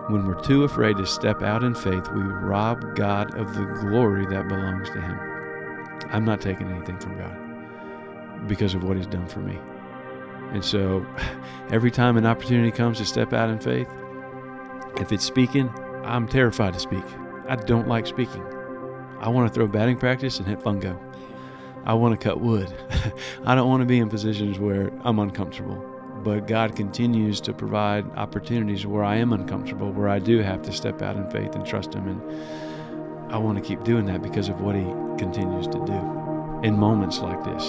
When we're too afraid to step out in faith, we rob God of the glory that belongs to Him. I'm not taking anything from God because of what He's done for me. And so every time an opportunity comes to step out in faith, if it's speaking, I'm terrified to speak. I don't like speaking. I want to throw batting practice and hit fungo. I want to cut wood. I don't want to be in positions where I'm uncomfortable. But God continues to provide opportunities where I am uncomfortable, where I do have to step out in faith and trust Him. And I want to keep doing that because of what He continues to do in moments like this.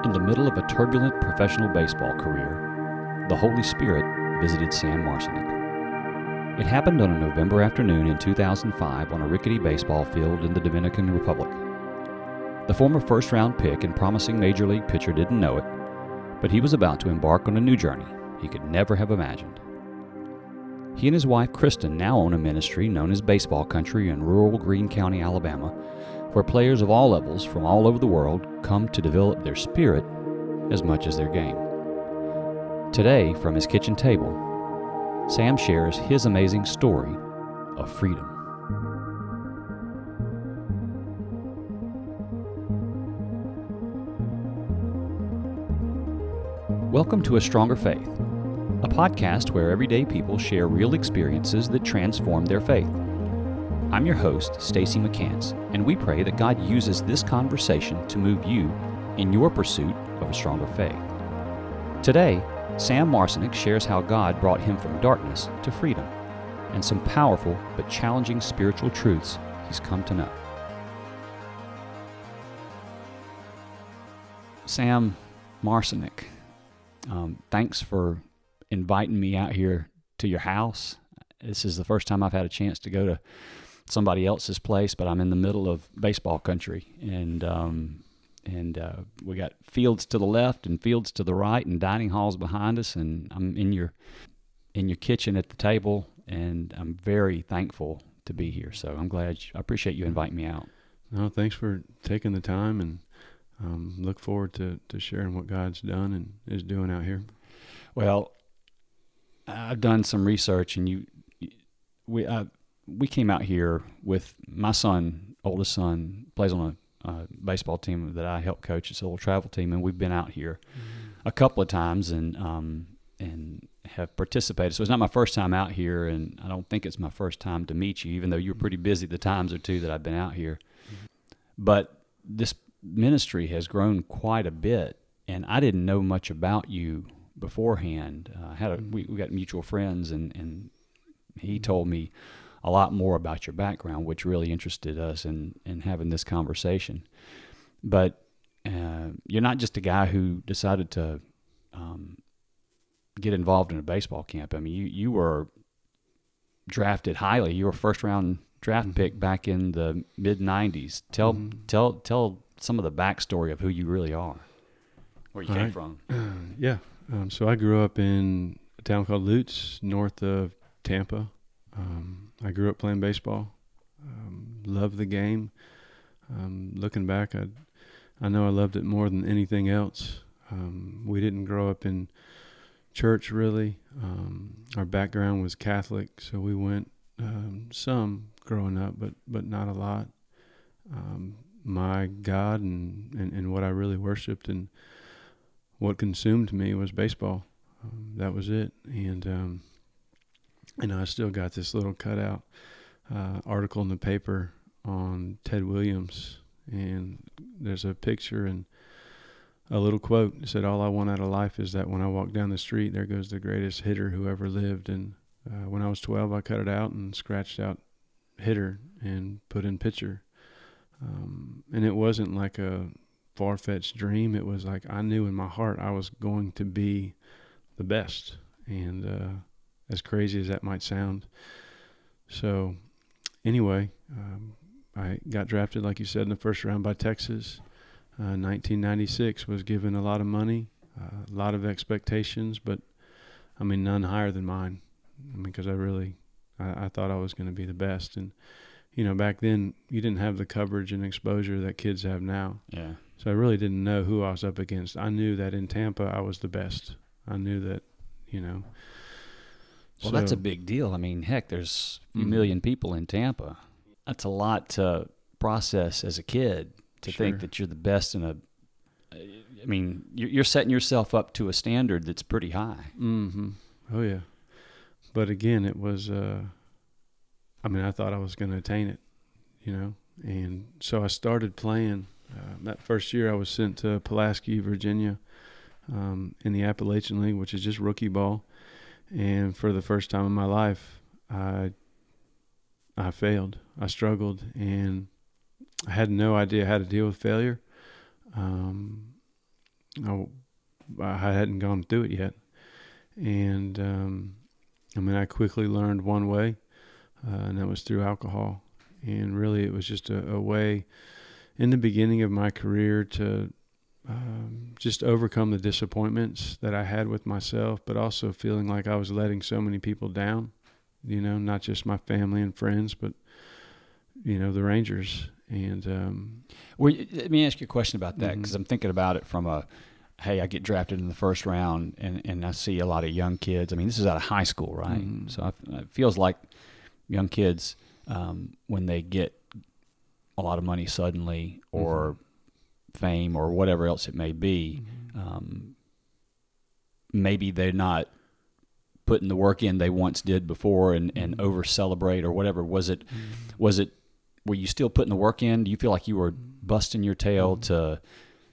In the middle of a turbulent professional baseball career, the Holy Spirit visited Sam Marsonek. It happened on a November afternoon in 2005 on a rickety baseball field in the Dominican Republic. The former first-round pick and promising major league pitcher didn't know it, but he was about to embark on a new journey he could never have imagined. He and his wife, Kristen, now own a ministry known as Baseball Country in rural Greene County, Alabama, where players of all levels from all over the world come to develop their spirit as much as their game. Today, from his kitchen table, Sam shares his amazing story of freedom. Welcome to A Stronger Faith, a podcast where everyday people share real experiences that transform their faith. I'm your host, Stacy McCants, and we pray that God uses this conversation to move you in your pursuit of a stronger faith. Today, Sam Marsonek shares how God brought him from darkness to freedom and some powerful but challenging spiritual truths he's come to know. Sam Marsonek, thanks for inviting me out here to your house. This is the first time I've had a chance to go to somebody else's place, but I'm in the middle of baseball country, and we got fields to the left and fields to the right and dining halls behind us, and I'm in your kitchen at the table, and I'm very thankful to be here. So I'm glad. I appreciate you inviting me out. No, thanks for taking the time, and look forward to sharing what God's done and is doing out here. Well, I've done some research, and we came out here with my son, oldest son, plays on a baseball team that I help coach. It's a little travel team, and we've been out here a couple of times and have participated. So it's not my first time out here, and I don't think it's my first time to meet you, even though you were pretty busy the times or two that I've been out here. But this ministry has grown quite a bit, and I didn't know much about you beforehand. We got mutual friends, and he told me a lot more about your background, which really interested us in having this conversation. But you're not just a guy who decided to get involved in a baseball camp. I mean, you were drafted highly. You were a first-round draft pick back in the mid-'90s. Tell some of the backstory of who you really are, where you came from. Yeah. So I grew up in a town called Lutz, north of Tampa. I grew up playing baseball. Loved the game. Looking back, I know I loved it more than anything else. We didn't grow up in church, really. Our background was Catholic, so we went some growing up, but not a lot. My God and what I really worshiped and what consumed me was baseball. That was it. And I still got this little cutout article in the paper on Ted Williams, and there's a picture and a little quote. It said, "All I want out of life is that when I walk down the street, there goes the greatest hitter who ever lived." And when I was 12, I cut it out and scratched out hitter and put in pitcher. And it wasn't like a far-fetched dream. It was like I knew in my heart I was going to be the best. And as crazy as that might sound. So anyway, I got drafted, like you said, in the first round by Texas. 1996, was given a lot of money, a lot of expectations, but I mean, none higher than mine. I mean, because I thought I was going to be the best. And, back then you didn't have the coverage and exposure that kids have now. Yeah. So I really didn't know who I was up against. I knew that in Tampa I was the best. I knew that, Well, that's a big deal. I mean, heck, there's a few million people in Tampa. That's a lot to process as a kid, to think that you're the best in a. I mean, you're setting yourself up to a standard that's pretty high. Mm-hmm. Oh yeah, but again, it was. I mean, I thought I was going to attain it, and so I started playing. That first year, I was sent to Pulaski, Virginia, in the Appalachian League, which is just rookie ball. And for the first time in my life, I failed. I struggled, and I had no idea how to deal with failure. I hadn't gone through it yet. And, I quickly learned one way, and that was through alcohol. And really it was just a way in the beginning of my career to just overcome the disappointments that I had with myself, but also feeling like I was letting so many people down, not just my family and friends, but, the Rangers. And let me ask you a question about that, because I'm thinking about it from hey, I get drafted in the first round, and I see a lot of young kids. I mean, this is out of high school, right? Mm-hmm. So it feels like young kids, when they get a lot of money suddenly, or fame, or whatever else it may be, maybe they're not putting the work in they once did before, and over celebrate or whatever. Were you still putting the work in? Do you feel like you were busting your tail to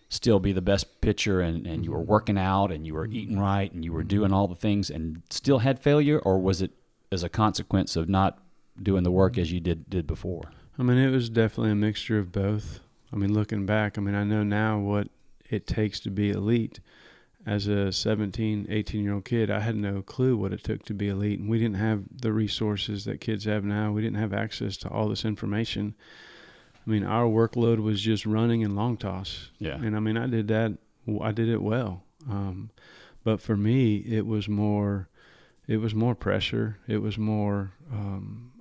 still be the best pitcher, and you were working out, and you were eating right, and you were doing all the things, and still had failure? Or was it as a consequence of not doing the work as you did before? I mean, it was definitely a mixture of both. I mean, looking back, I know now what it takes to be elite. As a 17, 18-year-old kid, I had no clue what it took to be elite, and we didn't have the resources that kids have now. We didn't have access to all this information. I mean, our workload was just running and long toss. Yeah. And, I did that. I did it well. But for me, it was more pressure. It was more,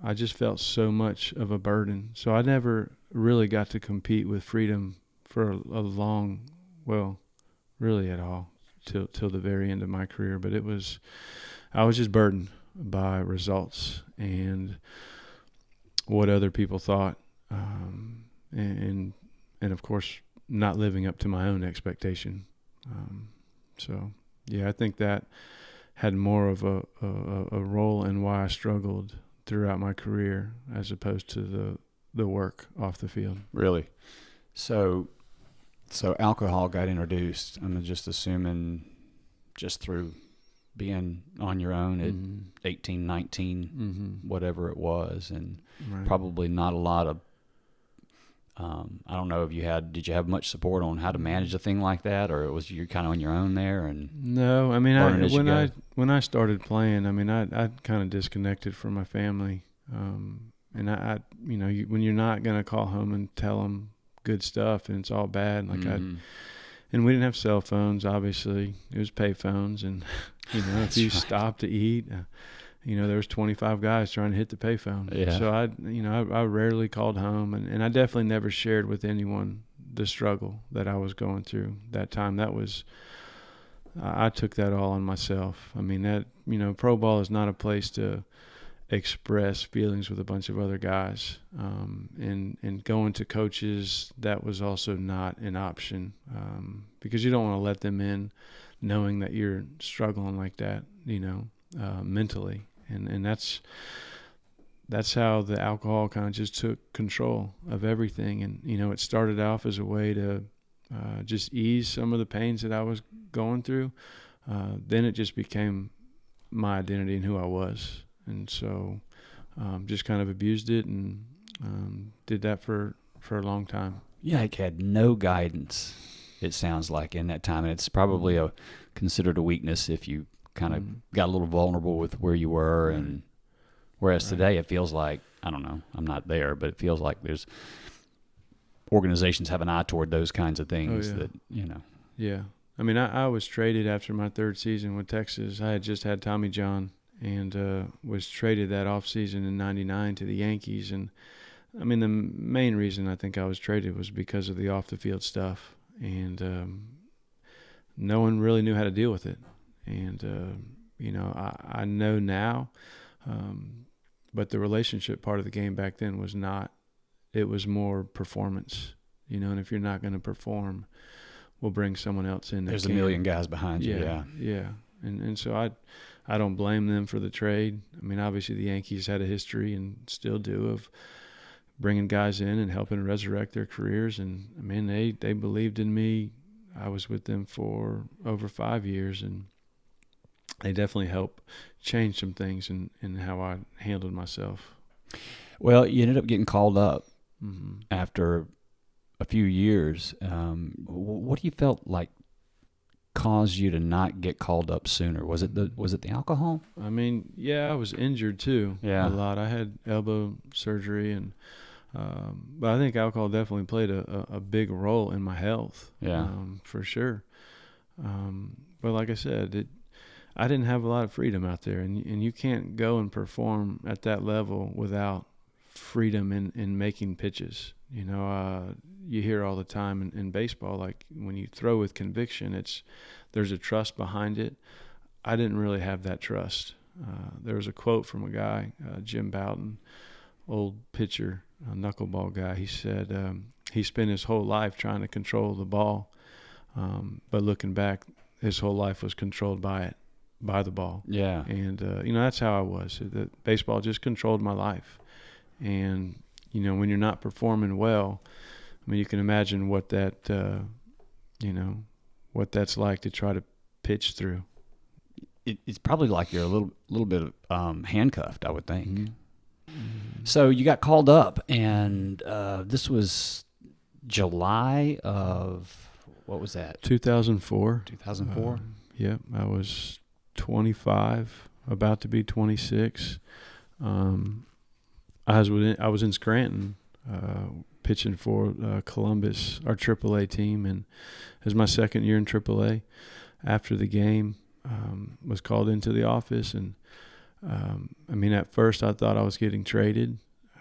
I just felt so much of a burden. So I never really got to compete with freedom for a long, really at all, till the very end of my career. But I was just burdened by results and what other people thought. And of course, not living up to my own expectation. So yeah, I think that had more of a role in why I struggled throughout my career, as opposed to the work off the field. Really? So alcohol got introduced, I'm just assuming, just through being on your own at 18, 19, whatever it was, and probably not a lot of, I don't know if did you have much support on how to manage a thing like that, or was you kind of on your own there? And no, when I started playing, I kind of disconnected from my family, and I when you're not gonna call home and tell them good stuff and it's all bad, and we didn't have cell phones, obviously. It was pay phones, and if you stopped to eat, there was 25 guys trying to hit the payphone. Yeah. So I rarely called home, and I definitely never shared with anyone the struggle that I was going through that time. I took that all on myself. Pro ball is not a place to express feelings with a bunch of other guys. And going to coaches, that was also not an option, because you don't want to let them in knowing that you're struggling like that, mentally. And that's how the alcohol kind of just took control of everything. And, it started off as a way to just ease some of the pains that I was going through. Then it just became my identity and who I was. And so just kind of abused it, and did that for a long time. Yeah, I had no guidance, it sounds like, in that time. And it's probably considered a weakness if you kind of got a little vulnerable with where you were. And whereas today it feels like, I don't know, I'm not there, but it feels like there's organizations have an eye toward those kinds of things. Yeah. I was traded after my third season with Texas. I had just had Tommy John, and was traded that off season in '99 to the Yankees. And the main reason I think I was traded was because of the off the field stuff, and no one really knew how to deal with it. And I know now, but the relationship part of the game back then was not. It was more performance, and if you're not going to perform, we'll bring someone else in. There's a million guys behind you. Yeah. And so I don't blame them for the trade. I mean, obviously the Yankees had a history and still do of bringing guys in and helping resurrect their careers. And I mean, they believed in me. I was with them for over 5 years, and they definitely helped change some things in how I handled myself. Well, you ended up getting called up after a few years. What do you felt like caused you to not get called up sooner? Was it the alcohol? I mean, yeah, I was injured too. Yeah. A lot. I had elbow surgery, and but I think alcohol definitely played a big role in my health. Yeah. For sure. But like I said, I didn't have a lot of freedom out there, and you can't go and perform at that level without freedom in making pitches. You hear all the time in baseball, like when you throw with conviction, there's a trust behind it. I didn't really have that trust. There was a quote from a guy, Jim Bouton, old pitcher, a knuckleball guy. He said he spent his whole life trying to control the ball, but looking back, his whole life was controlled by the ball. Yeah. And that's how I was. Baseball just controlled my life. And when you're not performing well, I mean, you can imagine what what that's like to try to pitch through. It's probably like you're a little bit handcuffed, I would think. Mm-hmm. So you got called up, and this was July of, what was that? 2004. 2004? Yep, I was 25, about to be 26. I was in Scranton, pitching for Columbus, our AAA team, and it was my second year in AAA. After the game, was called into the office, and I mean, at first I thought I was getting traded.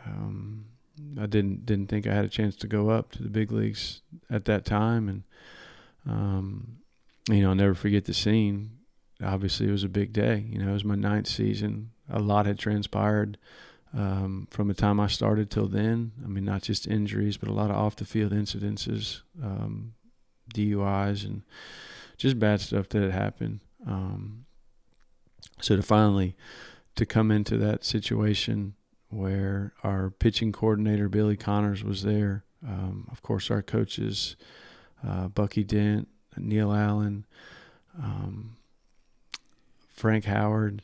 I didn't think I had a chance to go up to the big leagues at that time, and I'll never forget the scene. Obviously, it was a big day. It was my 9th season. A lot had transpired from the time I started till then. I mean, not just injuries, but a lot of off-the-field incidences, DUIs, and just bad stuff that had happened. So to come into that situation where our pitching coordinator, Billy Connors, was there. Of course, our coaches, Bucky Dent, Neil Allen, Frank Howard.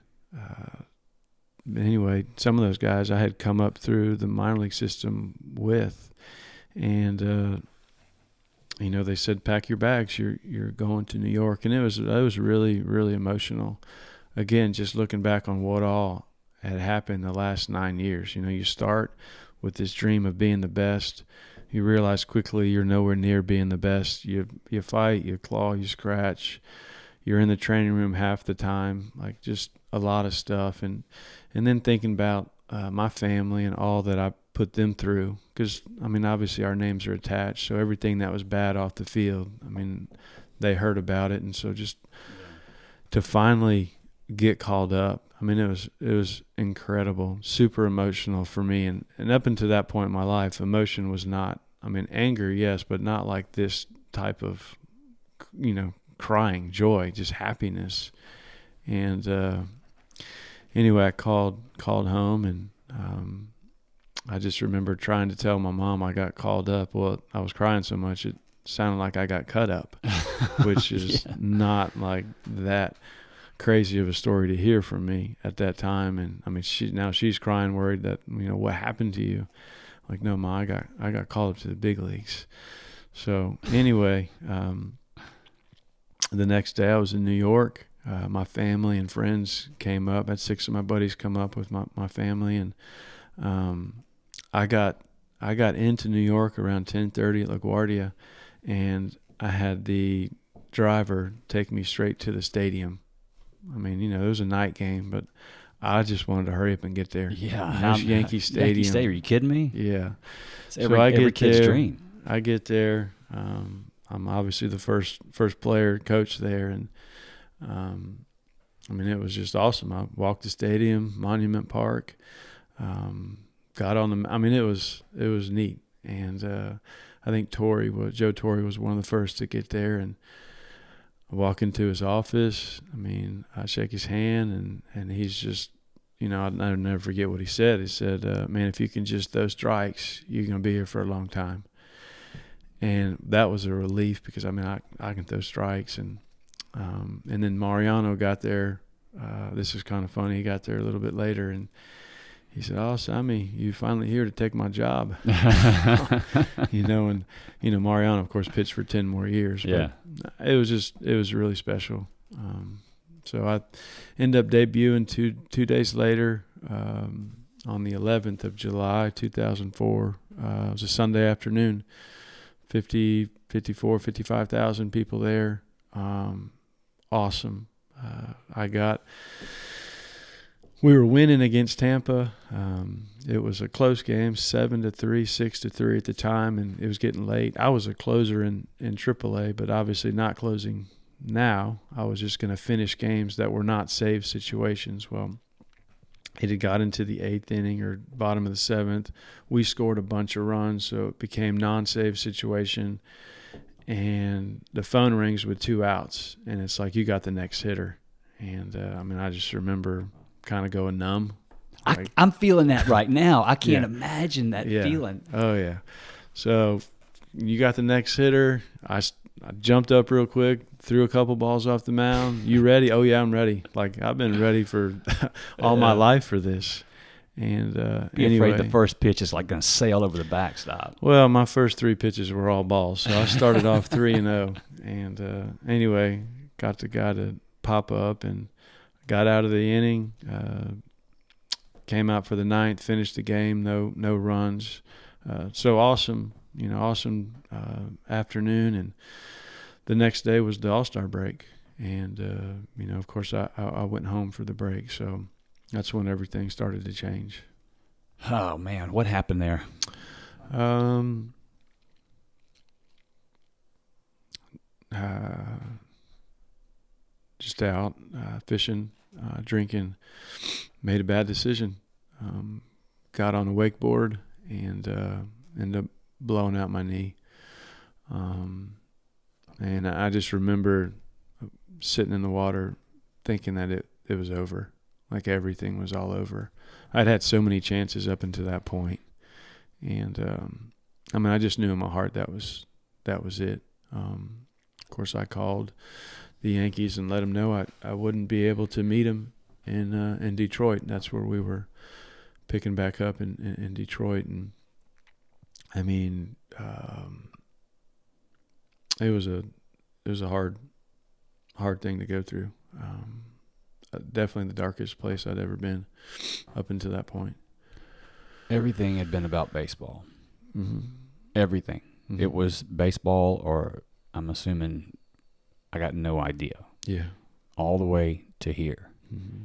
Anyway, some of those guys I had come up through the minor league system with, and they said, pack your bags, you're going to New York. And it was really, really emotional. Again, just looking back on what all had happened the last 9 years. You start with this dream of being the best. You realize quickly you're nowhere near being the best. You fight, you claw, you scratch. You're in the training room half the time, like just a lot of stuff. And then thinking about my family and all that I put them through, because, I mean, obviously our names are attached. So everything that was bad off the field, I mean, they heard about it. And so just to finally get called up, I mean, it was incredible, super emotional for me. And up until that point in my life, emotion was not, I mean, anger, yes, but not like this type of, crying, joy, just happiness. And anyway, I called home, and I just remember trying to tell my mom I got called up. Well, I was crying so much it sounded like I got cut up, which is not like that crazy of a story to hear from me at that time. And I mean, she's crying, worried that what happened to you. Like, no, Ma, I got called up to the big leagues. So anyway, the next day I was in New York. My family and friends came up. I had 6 of my buddies come up with my family, and I got into New York around 10:30 at LaGuardia, and I had the driver take me straight to the stadium. I mean, it was a night game, but I just wanted to hurry up and get there. Yeah, Yankee Stadium. Yankee Stadium. Are you kidding me? Yeah. It's every kid's dream. I get there. I'm obviously the first player coach there, and I mean, it was just awesome. I walked the stadium, Monument Park, got on the. I mean, it was neat, and I think Joe Torre was one of the first to get there, and I walk into his office. I mean, I shake his hand, and he's just, I'll never forget what he said. He said, "Man, if you can just throw strikes, you're gonna be here for a long time." And that was a relief because I mean, I can throw strikes, and then Mariano got there. This is kind of funny. He got there a little bit later, and he said, "Oh, Sammy, you finally here to take my job." And Mariano, of course, pitched for 10 more years. Yeah. But it was really special. So I ended up debuting two days later on the 11th of July, 2004. It was a Sunday afternoon, 55,000 people there. Awesome. We were winning against Tampa. It was a close game, 7-3, 6-3 at the time, and it was getting late. I was a closer in AAA, but obviously not closing now. I was just going to finish games that were not save situations. Well, it had got into the 8th inning or bottom of the 7th. We scored a bunch of runs, so it became non-save situation. And the phone rings with 2 outs, and it's like, you got the next hitter. And, I just remember kind of going numb. I'm feeling that right now. I can't imagine that feeling. Oh, yeah. So you got the next hitter. I jumped up real quick, threw a couple balls off the mound. You ready? Oh, yeah, I'm ready. Like, I've been ready for all my life for this. And Afraid the first pitch is like going to sail over the backstop. Well, my first 3 pitches were all balls, so I started off 3-0. And anyway, got the guy to pop up and got out of the inning. Came out for the 9th, finished the game, no runs. So awesome, awesome afternoon. And the next day was the All-Star break, and of course I went home for the break. So that's when everything started to change. Oh, man. What happened there? Just out fishing, drinking, made a bad decision. Got on a wakeboard and ended up blowing out my knee. And I just remember sitting in the water thinking that it was over. Like everything was all over. I'd had so many chances up until that point. And, I just knew in my heart that was it. Of course, I called the Yankees and let them know I wouldn't be able to meet them in Detroit. That's where we were picking back up in Detroit. And, it was a hard thing to go through. Definitely the darkest place I'd ever been up until that point. Everything had been about baseball. Mm-hmm. Everything. Mm-hmm. It was baseball, or I'm assuming, I got no idea. Yeah. All the way to here. Mm-hmm.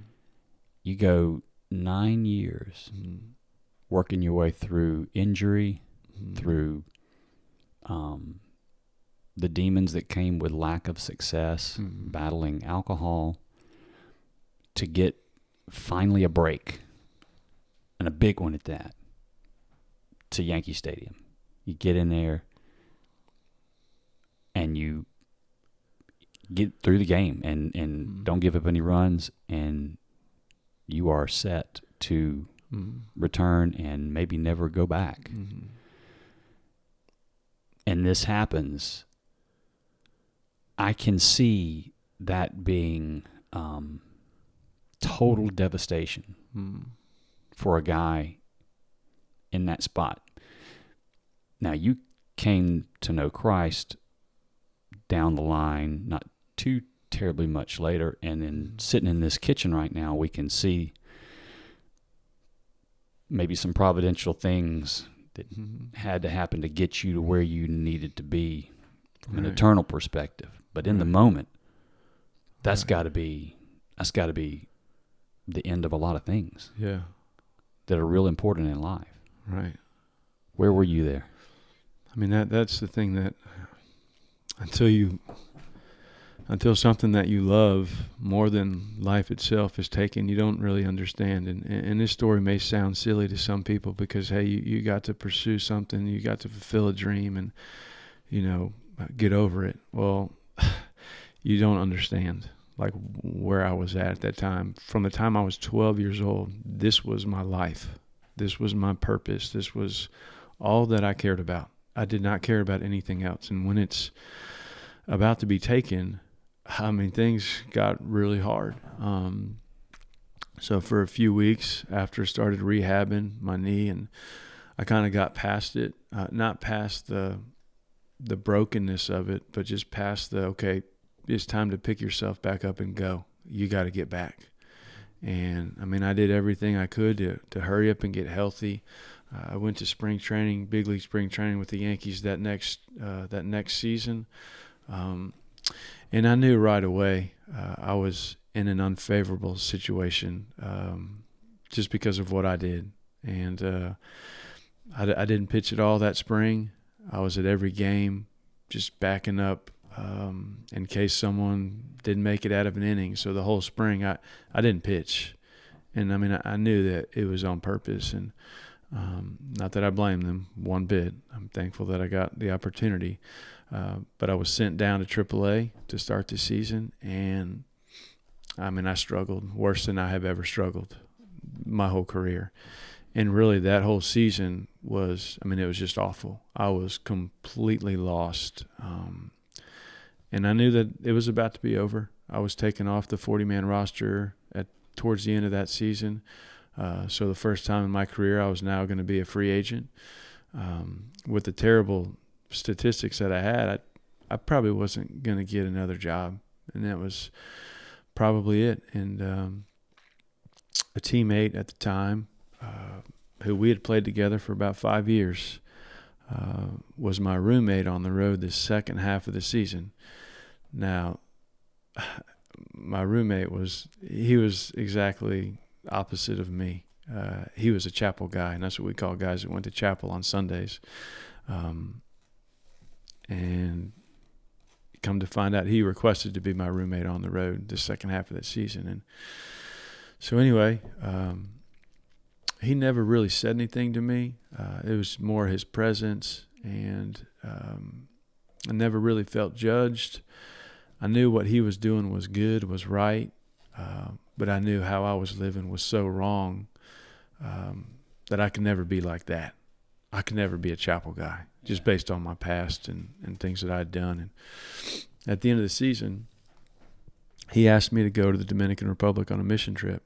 You go 9 years working your way through injury, through the demons that came with lack of success, battling alcohol, to get finally a break, and a big one at that, to Yankee Stadium. You get in there and you get through the game and don't give up any runs, and you are set to return and maybe never go back. Mm-hmm. And this happens. I can see that being total devastation for a guy in that spot. Now, you came to know Christ down the line, not too terribly much later, and then sitting in this kitchen right now, we can see maybe some providential things that had to happen to get you to where you needed to be from an eternal perspective. But in the moment, that's got to be the end of a lot of things. Yeah. That are real important in life. Right. Where were you there? That's the thing that until you until something that you love more than life itself is taken, you don't really understand. And this story may sound silly to some people because, hey, you got to pursue something, you got to fulfill a dream and, get over it. Well, you don't understand like where I was at that time. From the time I was 12 years old, this was my life. This was my purpose. This was all that I cared about. I did not care about anything else. And when it's about to be taken, I mean, things got really hard. So for a few weeks after I started rehabbing my knee, and I kind of got past it, not past the brokenness of it, but just past okay, it's time to pick yourself back up and go. You got to get back. And I mean, I did everything I could to hurry up and get healthy. I went to spring training, big league spring training with the Yankees that next season. And I knew right away I was in an unfavorable situation just because of what I did. And I didn't pitch at all that spring. I was at every game just backing up in case someone didn't make it out of an inning. So the whole spring I didn't pitch. And, I mean, I knew that it was on purpose. And not that I blame them one bit. I'm thankful that I got the opportunity. But I was sent down to AAA to start the season, and I mean, I struggled worse than I have ever struggled my whole career. And really that whole season it was just awful. I was completely lost. And I knew that it was about to be over. I was taken off the 40-man roster towards the end of that season. So the first time in my career, I was now going to be a free agent. With the terrible statistics that I had, I probably wasn't going to get another job, and that was probably it. And a teammate at the time, who we had played together for about 5 years, was my roommate on the road the second half of the season. Now, my roommate was exactly opposite of me. He was a chapel guy, and that's what we call guys that went to chapel on Sundays. And come to find out, he requested to be my roommate on the road the second half of that season. And so anyway, he never really said anything to me. It was more his presence, and I never really felt judged. I knew what he was doing was good, was right, but I knew how I was living was so wrong that I could never be like that. I could never be a chapel guy, just based on my past and things that I'd done. And at the end of the season, he asked me to go to the Dominican Republic on a mission trip.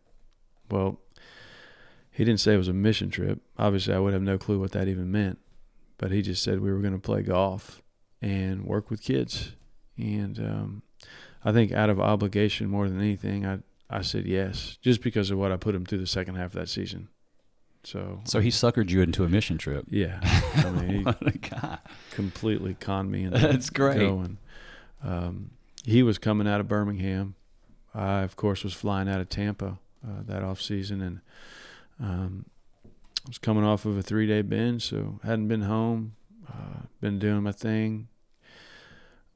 Well, he didn't say it was a mission trip. Obviously, I would have no clue what that even meant. But he just said we were going to play golf and work with kids. And I think out of obligation more than anything, I said yes, just because of what I put him through the second half of that season. So he suckered you into a mission trip. Yeah. I mean, he what a guy. completely conned me into That's great. going. He was coming out of Birmingham. I, of course, was flying out of Tampa that off season, and I was coming off of a 3-day binge, so hadn't been home, been doing my thing.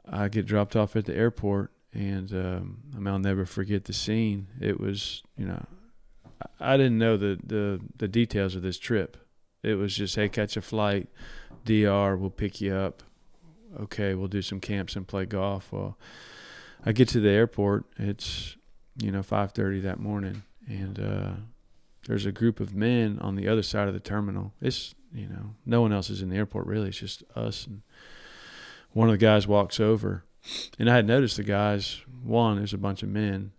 I get dropped off at the airport, and I'll never forget the scene. It was, I didn't know the details of this trip. It was just, hey, catch a flight, DR, we'll pick you up. Okay, we'll do some camps and play golf. Well, I get to the airport. It's, 5:30 that morning, and there's a group of men on the other side of the terminal. It's, no one else is in the airport really. It's just us. And one of the guys walks over, and I had noticed the guys, one, there's a bunch of men,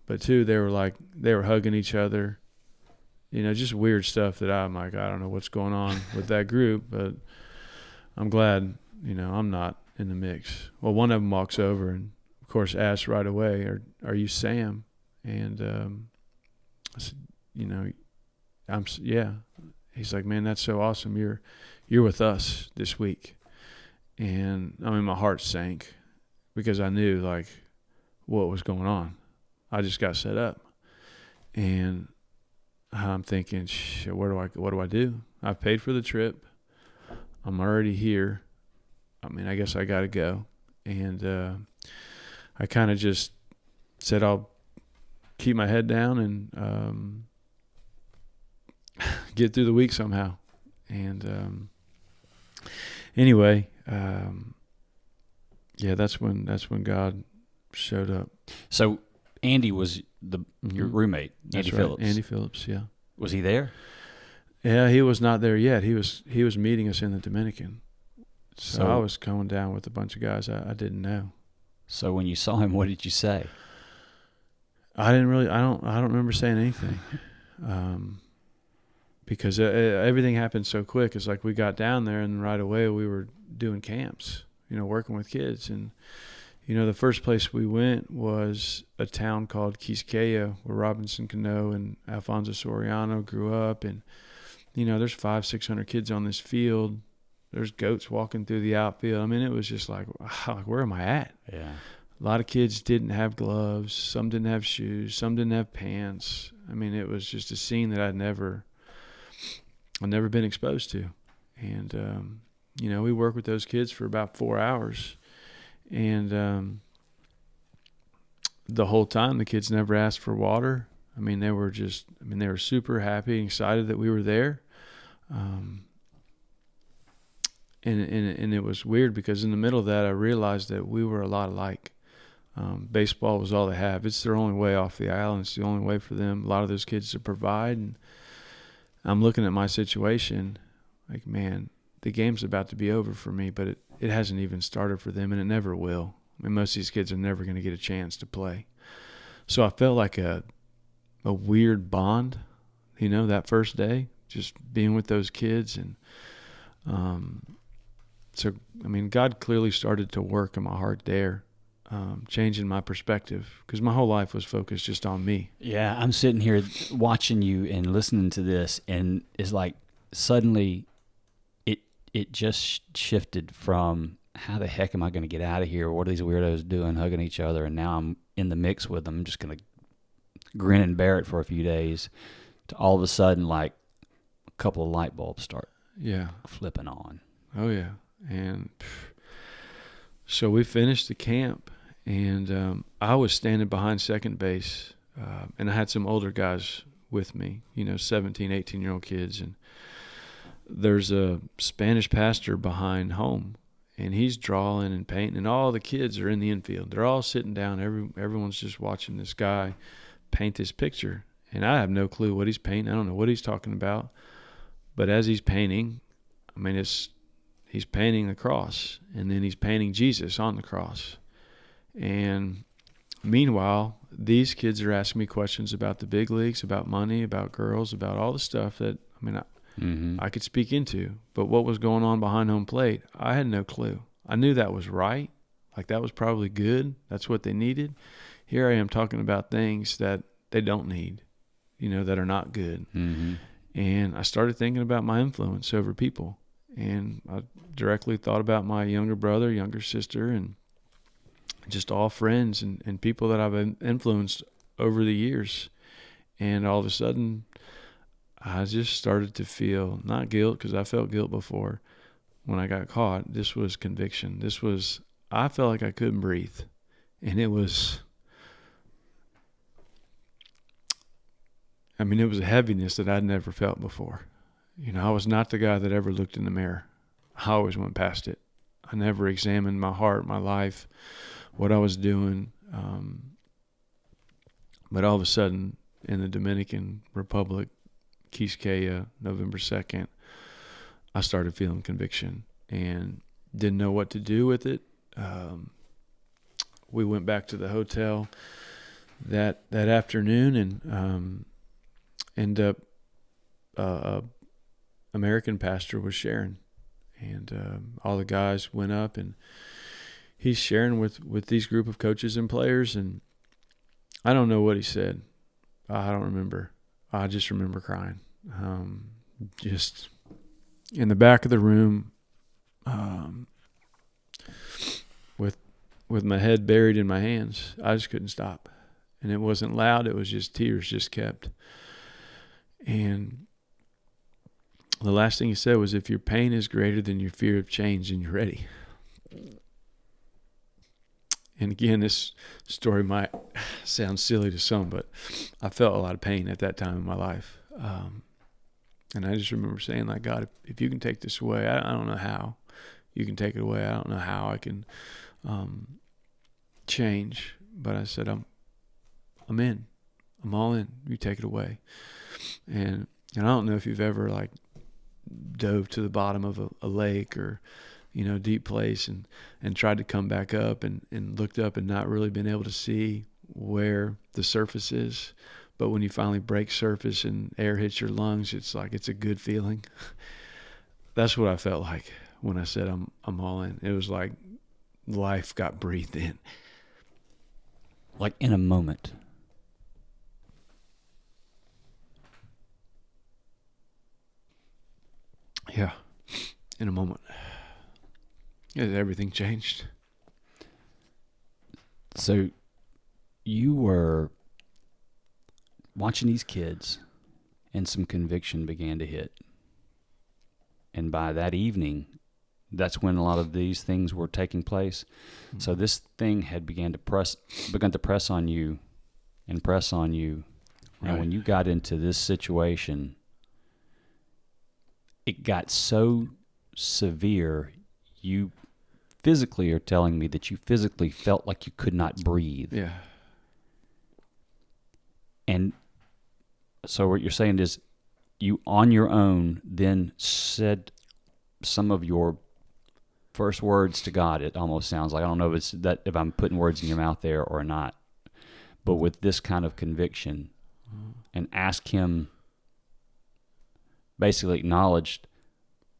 but two, they were hugging each other, just weird stuff that I'm like, I don't know what's going on with that group, but I'm glad, I'm not in the mix. Well, one of them walks over and, of course, asks right away, are you Sam? And I said, yeah. He's like, man, that's so awesome. You're with us this week. And my heart sank because I knew what was going on. I just got set up, and I'm thinking, what do I do? I paid for the trip. I'm already here. I guess I got to go. And I kind of just said I'll keep my head down and get through the week somehow. And anyway, yeah, that's when God showed up. So Andy was your roommate, Andy Phillips. Andy Phillips, yeah. Was he there? Yeah, he was not there yet. He was meeting us in the Dominican. So I was going down with a bunch of guys I didn't know. So when you saw him, what did you say? I don't remember saying anything. Because everything happened so quick. It's like we got down there and right away we were doing camps, working with kids. And, the first place we went was a town called Quisqueya, where Robinson Cano and Alfonso Soriano grew up. And, there's 500-600 kids on this field. There's goats walking through the outfield. I mean, it was just like, wow, where am I at? Yeah. A lot of kids didn't have gloves. Some didn't have shoes. Some didn't have pants. I mean, it was just a scene that I'd never been exposed to. And, we worked with those kids for about 4 hours. And the whole time, the kids never asked for water. I mean, they were super happy and excited that we were there. And it was weird because in the middle of that, I realized that we were a lot alike. Baseball was all they have. It's their only way off the island. It's the only way for them, a lot of those kids, to provide. And I'm looking at my situation like, man, the game's about to be over for me, but it hasn't even started for them, and it never will. I mean, most of these kids are never going to get a chance to play. So I felt like a weird bond, that first day, just being with those kids. And so, I mean, God clearly started to work in my heart there, changing my perspective, because my whole life was focused just on me. Yeah, I'm sitting here watching you and listening to this, and it's like suddenly it just shifted from how the heck am I going to get out of here? What are these weirdos doing, hugging each other? And now I'm in the mix with them. I'm just going to grin and bear it for a few days, to all of a sudden, like, a couple of light bulbs start flipping on. Oh, yeah. And so we finished the camp, and I was standing behind second base, and I had some older guys with me, 17, 18-year-old kids. And there's a Spanish pastor behind home, and he's drawing and painting, and all the kids are in the infield. They're all sitting down. Everyone's just watching this guy paint this picture, and I have no clue what he's painting. I don't know what he's talking about. But as he's painting, I mean, he's painting the cross, and then he's painting Jesus on the cross. And meanwhile, these kids are asking me questions about the big leagues, about money, about girls, about all the stuff that, I mean, I could speak into. But what was going on behind home plate, I had no clue. I knew that was right. Like, that was probably good. That's what they needed. Here I am talking about things that they don't need, that are not good. Mm-hmm. And I started thinking about my influence over people. And I directly thought about my younger brother, younger sister, and just all friends and people that I've influenced over the years. And all of a sudden, I just started to feel, not guilt, because I felt guilt before when I got caught. This was conviction. I felt like I couldn't breathe. And it was a heaviness that I'd never felt before. I was not the guy that ever looked in the mirror. I always went past it. I never examined my heart, my life, what I was doing. But all of a sudden, in the Dominican Republic, Quisqueya, November 2nd, I started feeling conviction and didn't know what to do with it. We went back to the hotel that afternoon and ended up American pastor was sharing, and all the guys went up, and he's sharing with these group of coaches and players, and I don't know what he said. I don't remember. I just remember crying. Just in the back of the room, with my head buried in my hands. I just couldn't stop. And it wasn't loud. It was just tears just kept. And the last thing he said was, if your pain is greater than your fear of change, then you're ready. And again, this story might sound silly to some, but I felt a lot of pain at that time in my life. And I just remember saying, like, God, if you can take this away, I don't know how you can take it away. I don't know how I can change. But I said, I'm in. I'm all in. You take it away. And I don't know if you've ever, like, dove to the bottom of a lake or, deep place and tried to come back up and looked up and not really been able to see where the surface is. But when you finally break surface and air hits your lungs, it's like, it's a good feeling. That's what I felt like when I said I'm all in. It was like life got breathed in. Like in a moment. Yeah, in a moment. Yeah, everything changed. So you were watching these kids and some conviction began to hit. And by that evening, that's when a lot of these things were taking place. Mm-hmm. So this thing had begun to press on you and press on you. Right. And when you got into this situation, it got so severe, you physically are telling me that you physically felt like you could not breathe. Yeah. And so what you're saying is you on your own then said some of your first words to God. It almost sounds like, I don't know if I'm putting words in your mouth there or not, but with this kind of conviction, and ask him, basically acknowledged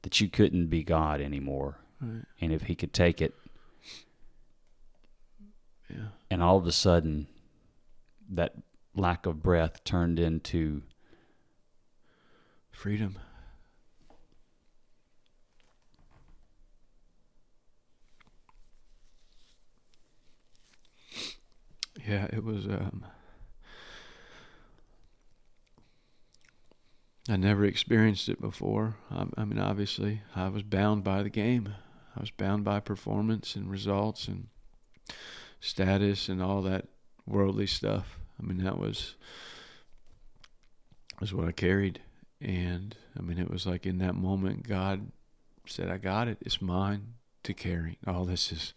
that you couldn't be God anymore. Right. And if he could take it. Yeah. And all of a sudden, that lack of breath turned into freedom. Yeah, it was, I never experienced it before. I mean, obviously, I was bound by the game. I was bound by performance and results and status and all that worldly stuff. I mean, that was what I carried. And, I mean, it was like in that moment, God said, I got it. It's mine to carry. All this is...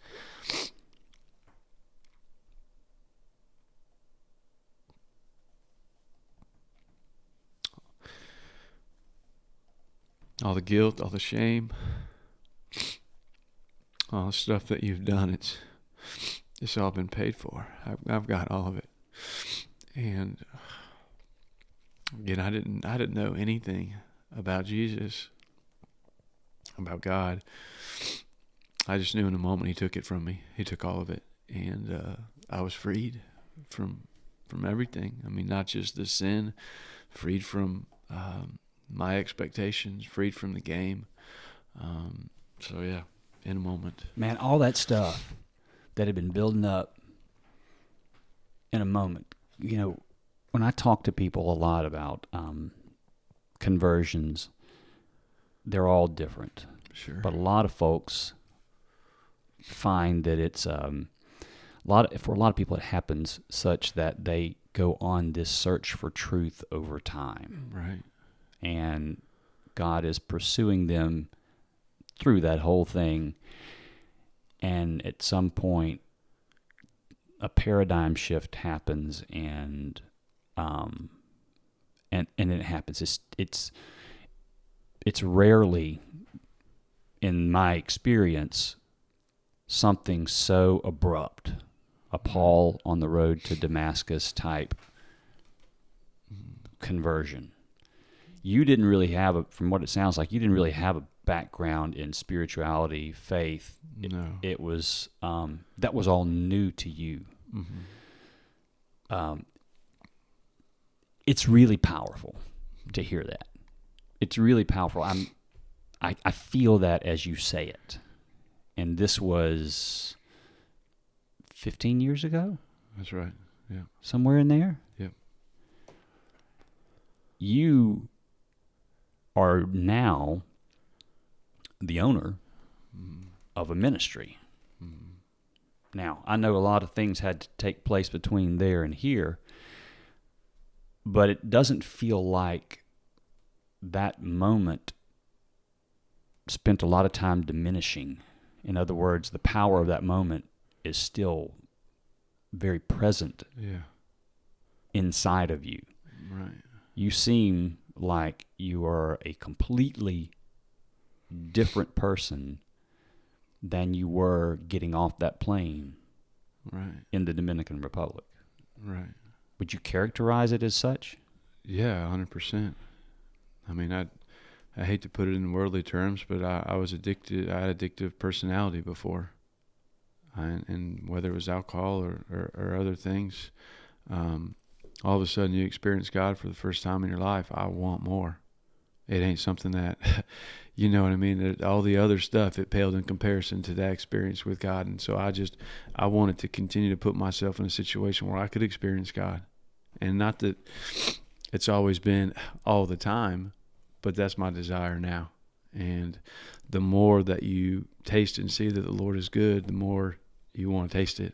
all the guilt, all the shame, all the stuff that you've done, it's all been paid for. I've got all of it. And again, I didn't know anything about Jesus, about God. I just knew in a moment he took it from me. He took all of it, and I was freed from everything. I mean, not just the sin, freed from my expectations, freed from the game. So yeah, in a moment. Man, all that stuff that had been building up in a moment. When I talk to people a lot about conversions, they're all different. Sure. But a lot of folks find that it's for a lot of people it happens such that they go on this search for truth over time. Right. And God is pursuing them through that whole thing. And at some point, a paradigm shift happens, and it happens. It's rarely, in my experience, something so abrupt, a Paul on the road to Damascus type conversion. You didn't really have from what it sounds like, you didn't really have a background in spirituality, faith. No. It was, that was all new to you. Mm-hmm. It's really powerful to hear that. It's really powerful. I feel that as you say it. And this was 15 years ago? That's right. Yeah. Somewhere in there? Yep. You are now the owner of a ministry. Now, I know a lot of things had to take place between there and here, but it doesn't feel like that moment spent a lot of time diminishing. In other words, the power of that moment is still very present inside of you. Right. You seem like you are a completely different person than you were getting off that plane in the Dominican Republic. Right. Would you characterize it as such? Yeah, 100%. I mean, I hate to put it in worldly terms, but I was addicted. I had addictive personality before. And whether it was alcohol or other things, all of a sudden you experience God for the first time in your life. I want more. It ain't something that, you know what I mean? All the other stuff, it paled in comparison to that experience with God. And so I wanted to continue to put myself in a situation where I could experience God. And not that it's always been all the time, but that's my desire now. And the more that you taste and see that the Lord is good, the more you want to taste it.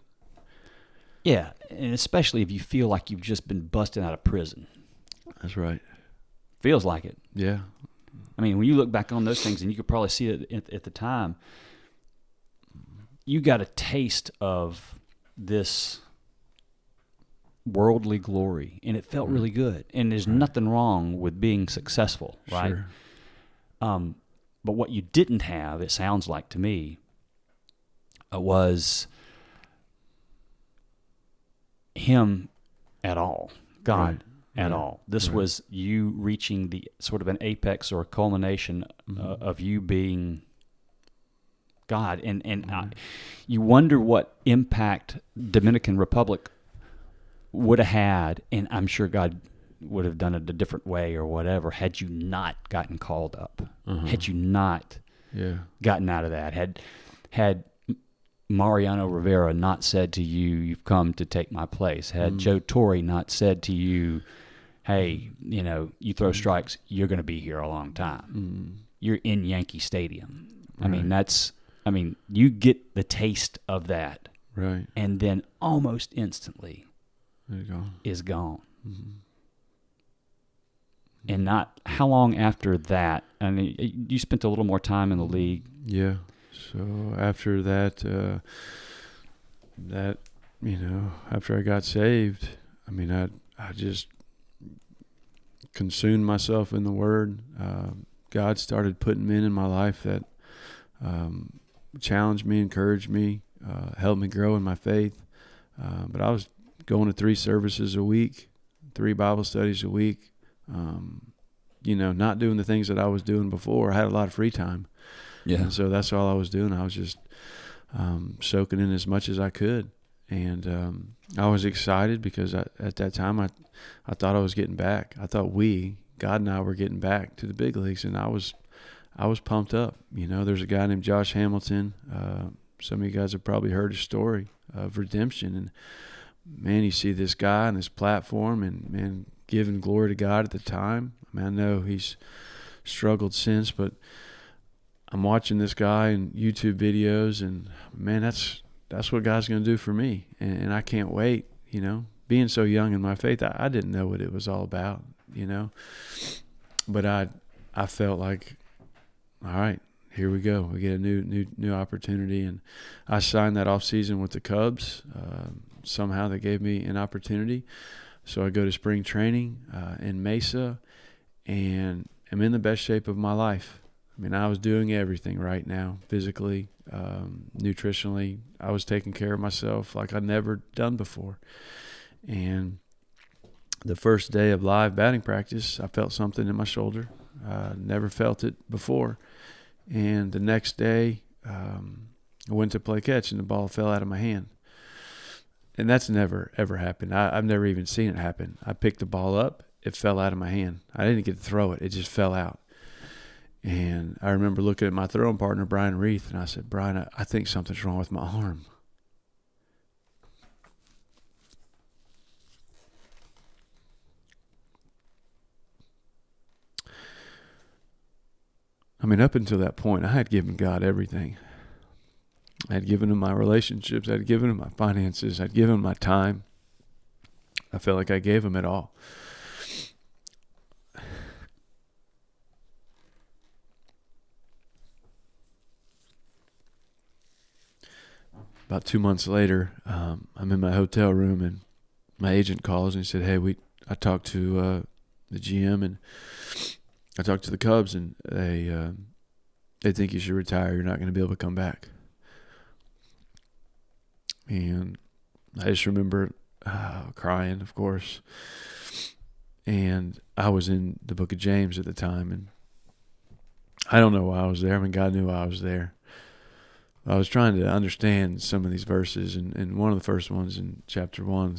Yeah, and especially if you feel like you've just been busted out of prison. That's right. Feels like it. Yeah. I mean, when you look back on those things, and you could probably see it at the time, you got a taste of this worldly glory, and it felt really good. And there's nothing wrong with being successful, right? Sure. But what you didn't have, it sounds like to me, was Him at all, God at all. This was you reaching the sort of an apex or a culmination of you being God. And you wonder what impact Dominican Republic would have had, and I'm sure God would have done it a different way or whatever, had you not gotten called up, had you not gotten out of that, had Mariano Rivera not said to you, "You've come to take my place," had Joe Torre not said to you, "Hey, you throw strikes, you're going to be here a long time. You're in Yankee Stadium." I mean, you get the taste of that, right? And then almost instantly, is gone. And not how long after that? I mean, you spent a little more time in the league. Yeah. So after that, after I got saved, I mean, I just consumed myself in the Word. God started putting men in my life that challenged me, encouraged me, helped me grow in my faith. But I was going to 3 services a week, 3 Bible studies a week, not doing the things that I was doing before. I had a lot of free time. Yeah. And so that's all I was doing. I was just soaking in as much as I could. And I was excited because at that time I thought I was getting back. I thought God and I were getting back to the big leagues, and I was pumped up. There's a guy named Josh Hamilton. Some of you guys have probably heard his story of redemption. And, man, you see this guy on this platform and, man, giving glory to God at the time. I mean, I know he's struggled since, but I'm watching this guy in YouTube videos, and, man, that's what God's going to do for me. And I can't wait, Being so young in my faith, I didn't know what it was all about, But I felt like, all right, here we go. We get a new opportunity. And I signed that off season with the Cubs. Somehow they gave me an opportunity. So I go to spring training in Mesa, and I'm in the best shape of my life. I mean, I was doing everything right now, physically, nutritionally. I was taking care of myself like I'd never done before. And the first day of live batting practice, I felt something in my shoulder. Never felt it before. And the next day, I went to play catch, and the ball fell out of my hand. And that's never, ever happened. I've never even seen it happen. I picked the ball up. It fell out of my hand. I didn't get to throw it. It just fell out. And I remember looking at my throwing partner, Brian Reith, and I said, "Brian, I think something's wrong with my arm." I mean, up until that point, I had given God everything. I had given him my relationships. I had given him my finances. I'd given him my time. I felt like I gave him it all. About 2 months later, I'm in my hotel room, and my agent calls and he said, "Hey, I talked to the GM, and I talked to the Cubs, and they think you should retire. You're not going to be able to come back." And I just remember crying, of course. And I was in the book of James at the time, and I don't know why I was there. I mean, God knew why I was there. I was trying to understand some of these verses, and one of the first ones in chapter 1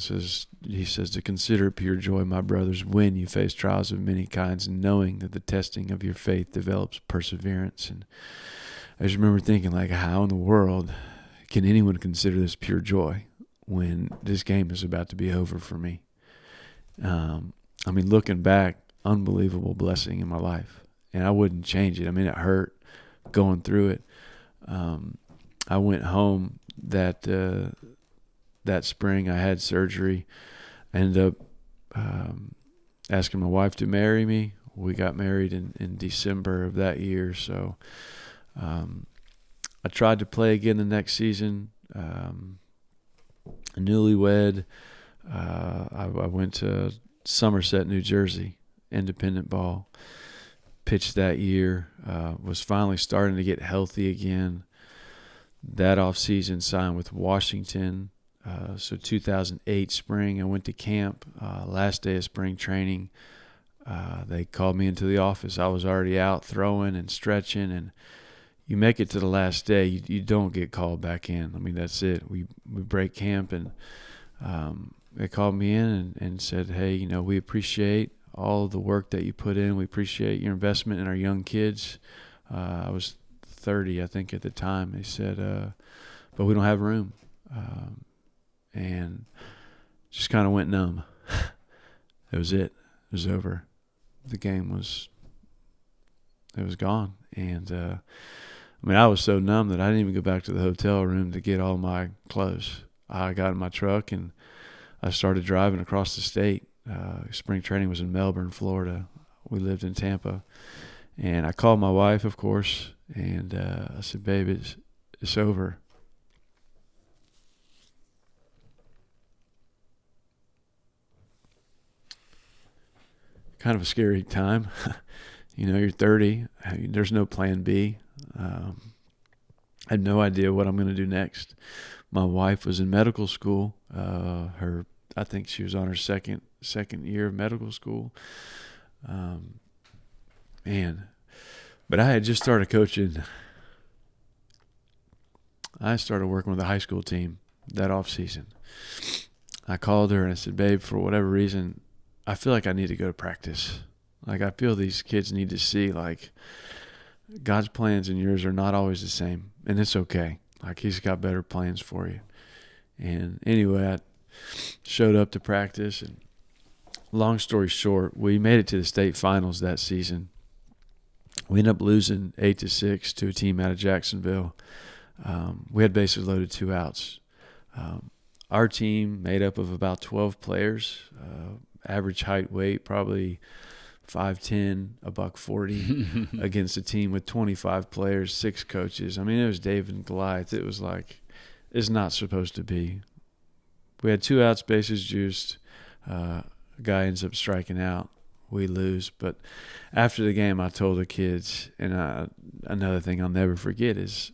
he says, "To consider it pure joy, my brothers, when you face trials of many kinds, and knowing that the testing of your faith develops perseverance." And I just remember thinking, like, how in the world can anyone consider this pure joy when this game is about to be over for me? I mean, looking back, unbelievable blessing in my life, and I wouldn't change it. I mean, it hurt going through it. I went home that spring. I had surgery. I ended up asking my wife to marry me. We got married in December of that year. So I tried to play again the next season. Newlywed. I went to Somerset, New Jersey, independent ball. Pitched that year. Was finally starting to get healthy again. That offseason signed with Washington. So 2008 spring, I went to camp. Last day of spring training, they called me into the office. I was already out throwing and stretching, and you make it to the last day, you don't get called back in. I mean, that's it. We break camp, and they called me in and said, "Hey, we appreciate all of the work that you put in. We appreciate your investment in our young kids." I was 30, I think, at the time. They said, "But we don't have room." And just kind of went numb. It was it. It was over. The game was gone. And I was so numb that I didn't even go back to the hotel room to get all my clothes. I got in my truck and I started driving across the state. Spring training was in Melbourne, Florida. We lived in Tampa. And I called my wife, of course, and I said, "Babe, it's over." Kind of a scary time. You're 30. There's no plan B. I had no idea what I'm going to do next. My wife was in medical school. I think she was on her second year of medical school. But I had just started coaching. I started working with a high school team that off season. I called her and I said, "Babe, for whatever reason, I feel like I need to go to practice. Like, I feel these kids need to see, like, God's plans and yours are not always the same, and it's okay. Like, He's got better plans for you." And anyway, I showed up to practice, and long story short, we made it to the state finals that season. We ended up losing 8-6 to a team out of Jacksonville. We had bases loaded, 2 outs. Our team made up of about 12 players, average height, weight, probably 5'10", $140, against a team with 25 players, 6 coaches. I mean, it was David and Goliath. It was like, it's not supposed to be. We had 2 outs, bases juiced. A guy ends up striking out. We lose. But after the game, I told the kids, and another thing I'll never forget is,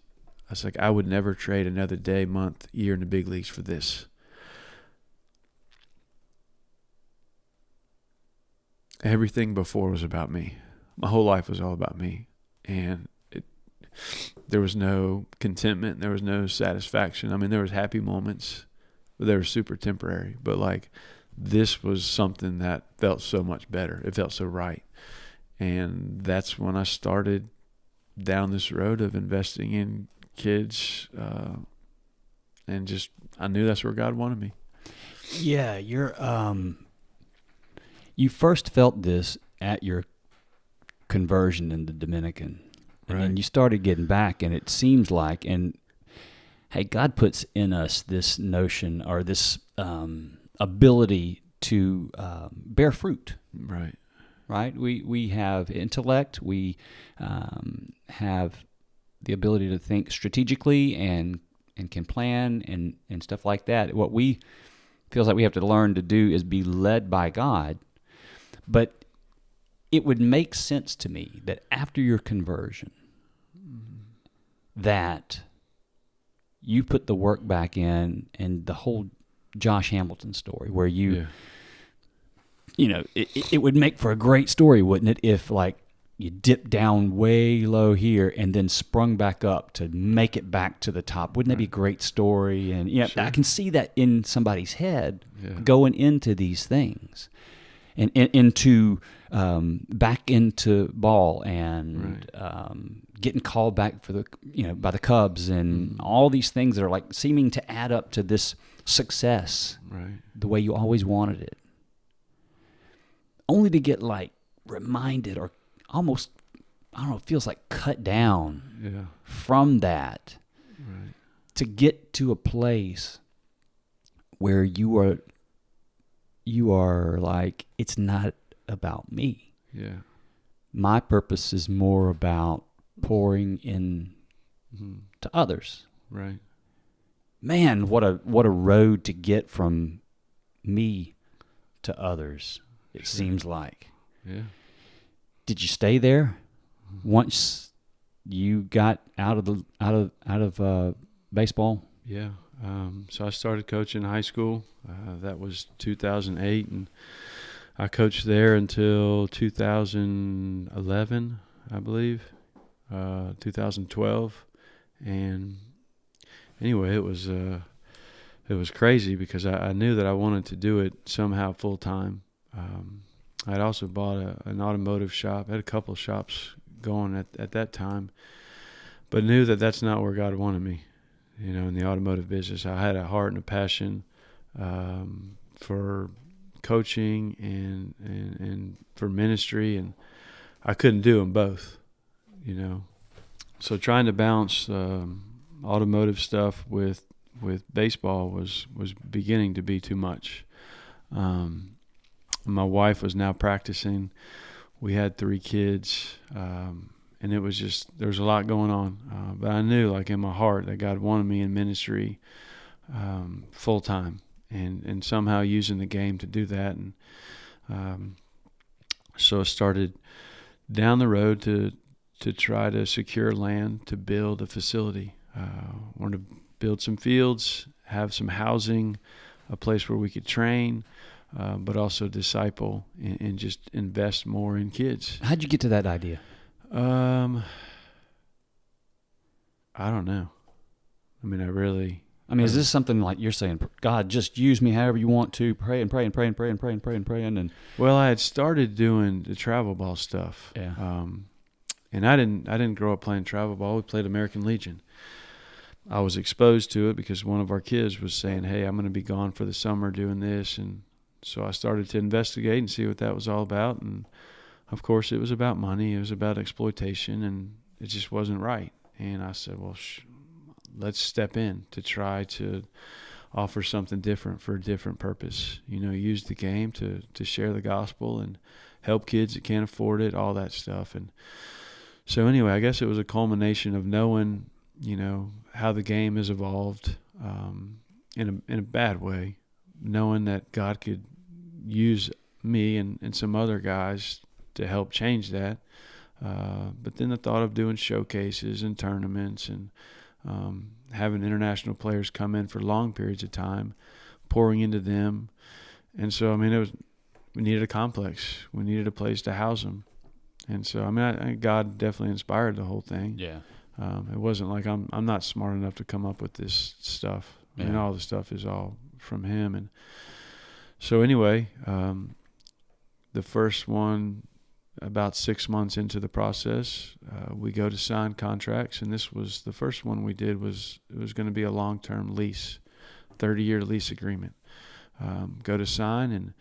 I was like, I would never trade another day, month, year in the big leagues for this. Everything before was about me. My whole life was all about me. And there was no contentment. There was no satisfaction. I mean, there was happy moments, but they were super temporary. But, like, this was something that felt so much better. It felt so right. And that's when I started down this road of investing in kids. And just, I knew that's where God wanted me. Yeah, you first felt this at your conversion in the Dominican. And Right. then you started getting back, and it seems like, and hey, God puts in us this notion or this ability to bear fruit. Right. Right? We have intellect. We have the ability to think strategically and can plan and stuff like that. What we feels like we have to learn to do is be led by God. But it would make sense to me that after your conversion, that you put the work back in, and the whole Josh Hamilton story where you know, it would make for a great story, wouldn't it, if like you dipped down way low here and then sprung back up to make it back to the top? Wouldn't that be a great story? And Sure. I can see that in somebody's head going into these things and into back into ball and getting called back for the by the Cubs and all these things that are like seeming to add up to this success the way you always wanted it, only to get like reminded or almost, I don't know, it feels like cut down from that to get to a place where you are like, it's not about me. Yeah. My purpose is more about pouring in to others. Right. Man, what a road to get from me to others. It seems like. Yeah. Did you stay there once you got out of baseball? Yeah. So I started coaching in high school. That was 2008, and I coached there until 2011, I believe, 2012, and anyway, it was crazy because I knew that I wanted to do it somehow full time. I'd also bought an automotive shop. I had a couple of shops going at that time, but knew that that's not where God wanted me. In the automotive business, I had a heart and a passion for coaching and for ministry, and I couldn't do them both. So trying to balance automotive stuff with baseball was beginning to be too much. My wife was now practicing. We had 3 kids, and it was just, there was a lot going on. But I knew, like in my heart, that God wanted me in ministry full time, and somehow using the game to do that. And so I started down the road to try to secure land to build a facility. Wanted to build some fields, have some housing, a place where we could train, but also disciple and just invest more in kids. How'd you get to that idea? I don't know. Is this something like you're saying, God, just use me however you want to, pray and pray and pray and pray and pray and pray and pray and Well, I had started doing the travel ball stuff. Yeah. And I didn't grow up playing travel ball. We played American Legion. I was exposed to it because one of our kids was saying, "Hey, I'm going to be gone for the summer doing this," and so I started to investigate and see what that was all about. And of course, it was about money. It was about exploitation, and it just wasn't right. And I said, "Well, let's step in to try to offer something different for a different purpose. Use the game to share the gospel and help kids that can't afford it, all that stuff." And so anyway, I guess it was a culmination of knowing, how the game has evolved in a bad way, knowing that God could use me and some other guys to help change that. But then the thought of doing showcases and tournaments and having international players come in for long periods of time, pouring into them. And so, we needed a complex. We needed a place to house them. And so, God definitely inspired the whole thing. Yeah. It wasn't like I'm not smart enough to come up with this stuff. Yeah. All the stuff is all from Him. And so anyway, the first one, about 6 months into the process, we go to sign contracts, and this was the first one we did. It was going to be a long-term lease, 30-year lease agreement. Go to sign, and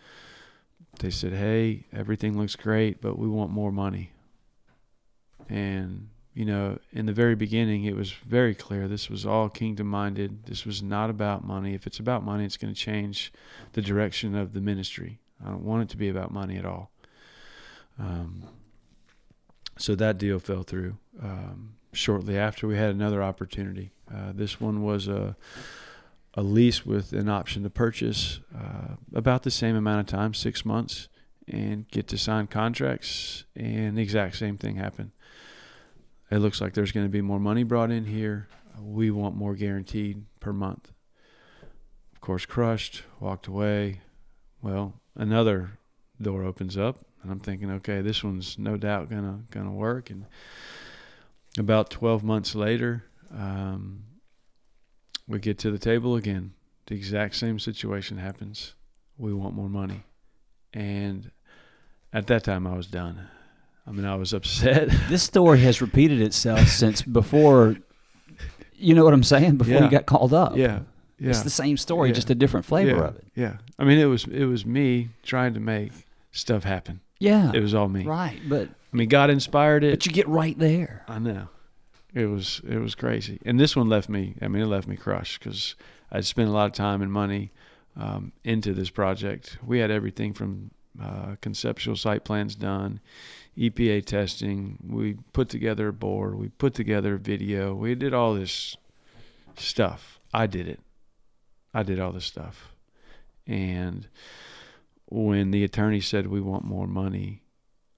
they said, "Hey, everything looks great, but we want more money." And in the very beginning, it was very clear this was all kingdom-minded. This was not about money. If it's about money, it's going to change the direction of the ministry. I don't want it to be about money at all. So that deal fell through. Shortly after, we had another opportunity. This one was a lease with an option to purchase, about the same amount of time, 6 months, and get to sign contracts, and the exact same thing happened. It looks like there's going to be more money brought in here. We want more guaranteed per month. Of course, crushed, walked away. Well, another door opens up, and I'm thinking, okay, this one's no doubt gonna work. And about 12 months later, we get to the table again. The exact same situation happens. We want more money. And at that time, I was done. I mean, I was upset. This story has repeated itself since before, you know what I'm saying? Before you got called up. Yeah. It's the same story, just a different flavor of it. Yeah. I mean, it was me trying to make stuff happen. Yeah. It was all me. Right. But I mean, God inspired it. But you get right there. I know. It was crazy. And this one left me crushed, because I'd spent a lot of time and money into this project. We had everything from conceptual site plans done, EPA testing. We put together a board. We put together a video. We did all this stuff. I did it. I did all this stuff. And when the attorney said we want more money,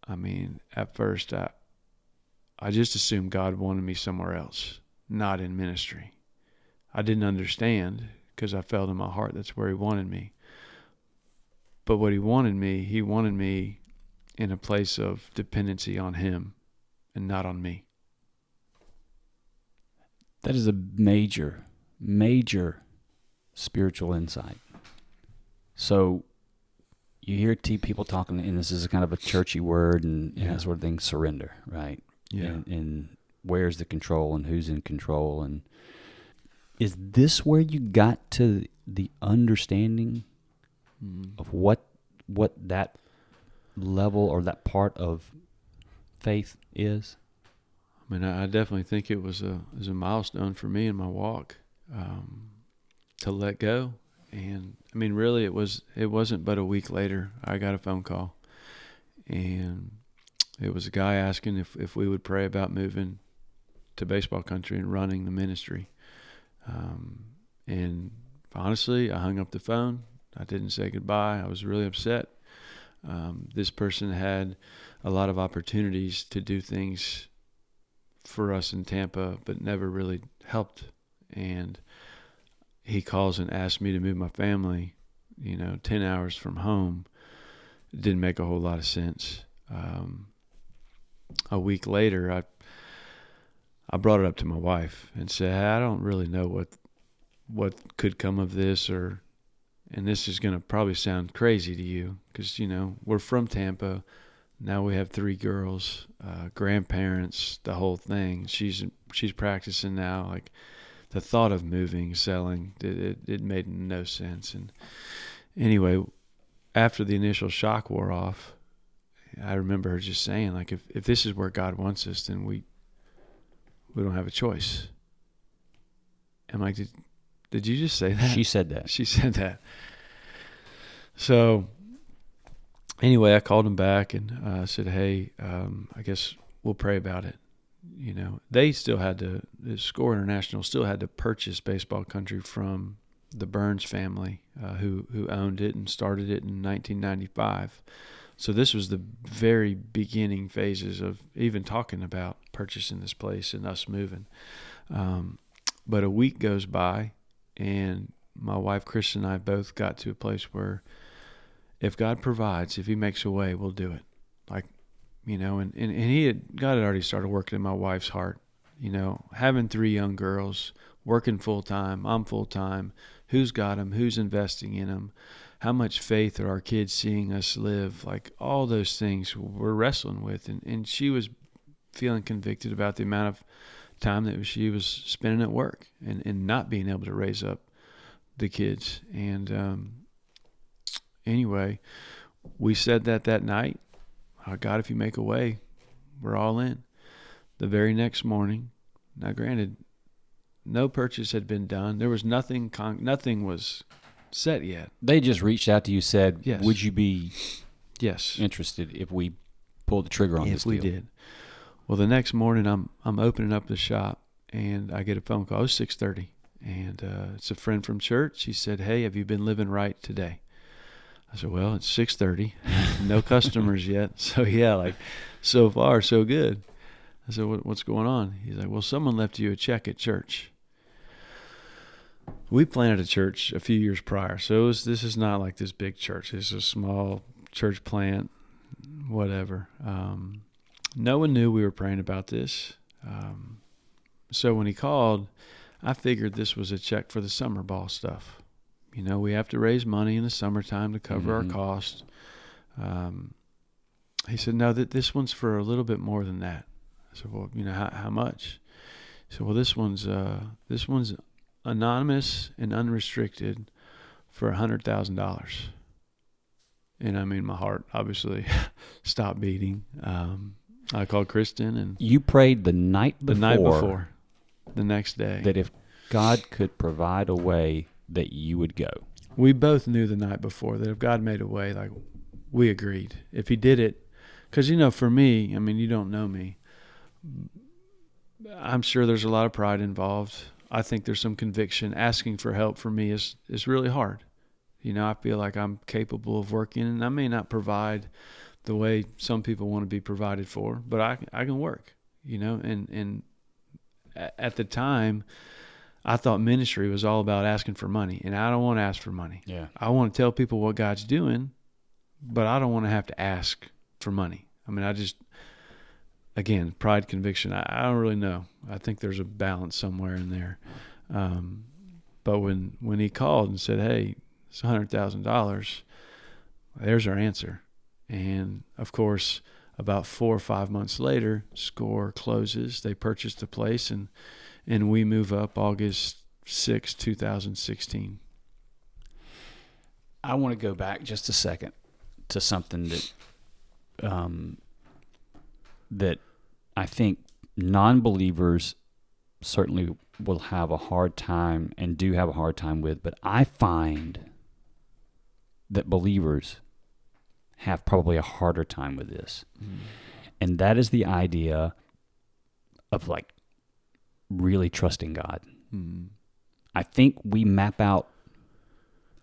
I mean, at first I just assumed God wanted me somewhere else, not in ministry. I didn't understand, because I felt in my heart that's where he wanted me. But what he wanted me in a place of dependency on him and not on me. That is a major, major spiritual insight. So you hear people talking, and this is a kind of a churchy word and that sort of thing, surrender, right? Yeah. And where's the control and who's in control? And is this where you got to the understanding of what that level or that part of faith is? I mean, I definitely think it was a milestone for me in my walk, to let go. And I mean, really, it wasn't but a week later I got a phone call, and it was a guy asking if we would pray about moving to baseball country and running the ministry. And honestly, I hung up the phone. I didn't say goodbye. I was really upset. This person had a lot of opportunities to do things for us in Tampa, but never really helped. And he calls and asks me to move my family, 10 hours from home. It didn't make a whole lot of sense. A week later, I brought it up to my wife and said, hey, I don't really know what could come of this, and this is going to probably sound crazy to you, because, we're from Tampa. Now we have 3 girls, grandparents, the whole thing. She's practicing now. Like, the thought of moving, selling, it made no sense. And anyway, after the initial shock wore off, I remember her just saying, like, if this is where God wants us, then we don't have a choice. I'm like, did you just say that? She said that. She said that. So anyway, I called him back and said, hey, I guess we'll pray about it. They still had the Score International still had to purchase baseball country from the Burns family, who owned it and started it in 1995. So this was the very beginning phases of even talking about purchasing this place and us moving. But a week goes by, and my wife, Kristen, and I both got to a place where if God provides, if he makes a way, we'll do it. Like, and God had already started working in my wife's heart, having 3 young girls, working full-time, I'm full-time, who's got them, who's investing in them, how much faith are our kids seeing us live, like all those things we're wrestling with. And she was feeling convicted about the amount of time that she was spending at work and not being able to raise up the kids. And anyway, we said that night, God, if you make a way, we're all in. the very next morning. Now, granted, no purchase had been done. There was nothing was set yet. They just reached out to you, said, Yes. would you be Yes. interested if we pulled the trigger on this If we deal? did. Well, the next morning I'm opening up the shop, and I get a phone call. It was 6:30, and it's a friend from church. He said, "Hey, have you been living right today?" I said, "Well, it's 6:30, no customers yet." So yeah, like so far so good. I said, "What's going on?" He's like, "Well, someone left you a check at church." We planted a church a few years prior, so this is not like this big church. It's a small church plant, whatever. No one knew we were praying about this. So when he called, I figured this was a check for the summer ball stuff. You know, we have to raise money in the summertime to cover our costs. He said, "No, this one's for a little bit more than that." I said, "Well, you know, how much?" He said, "Well, this one's anonymous and unrestricted for $100,000. And I mean, my heart obviously stopped beating. I called Kristen, and You prayed the night before the next day, that if God could provide a way that you would go. we both knew the night before that if God made a way, like we agreed. If he did it, because, you know, for me, I mean, you don't know me. I'm sure there's a lot of pride involved. I think there's some conviction. Asking for help for me is really hard. You know, I feel like I'm capable of working, and I may not provide the way some people want to be provided for, but I can work, you know, and at the time, I thought ministry was all about asking for money, and I don't want to ask for money. Yeah. I want to tell people what God's doing, but I don't want to have to ask for money. I mean, again, pride, conviction, I don't really know. I think there's a balance somewhere in there. But when he called and said, "Hey, it's $100,000, there's our answer." And of course, about 4 or 5 months later, SCORE closes. They purchase the place, and we move up August 6, 2016. I want to go back just a second to something that I think non-believers certainly will have a hard time and do have a hard time with, but I find that believers have probably a harder time with this. And that is the idea of like really trusting God. I think we map out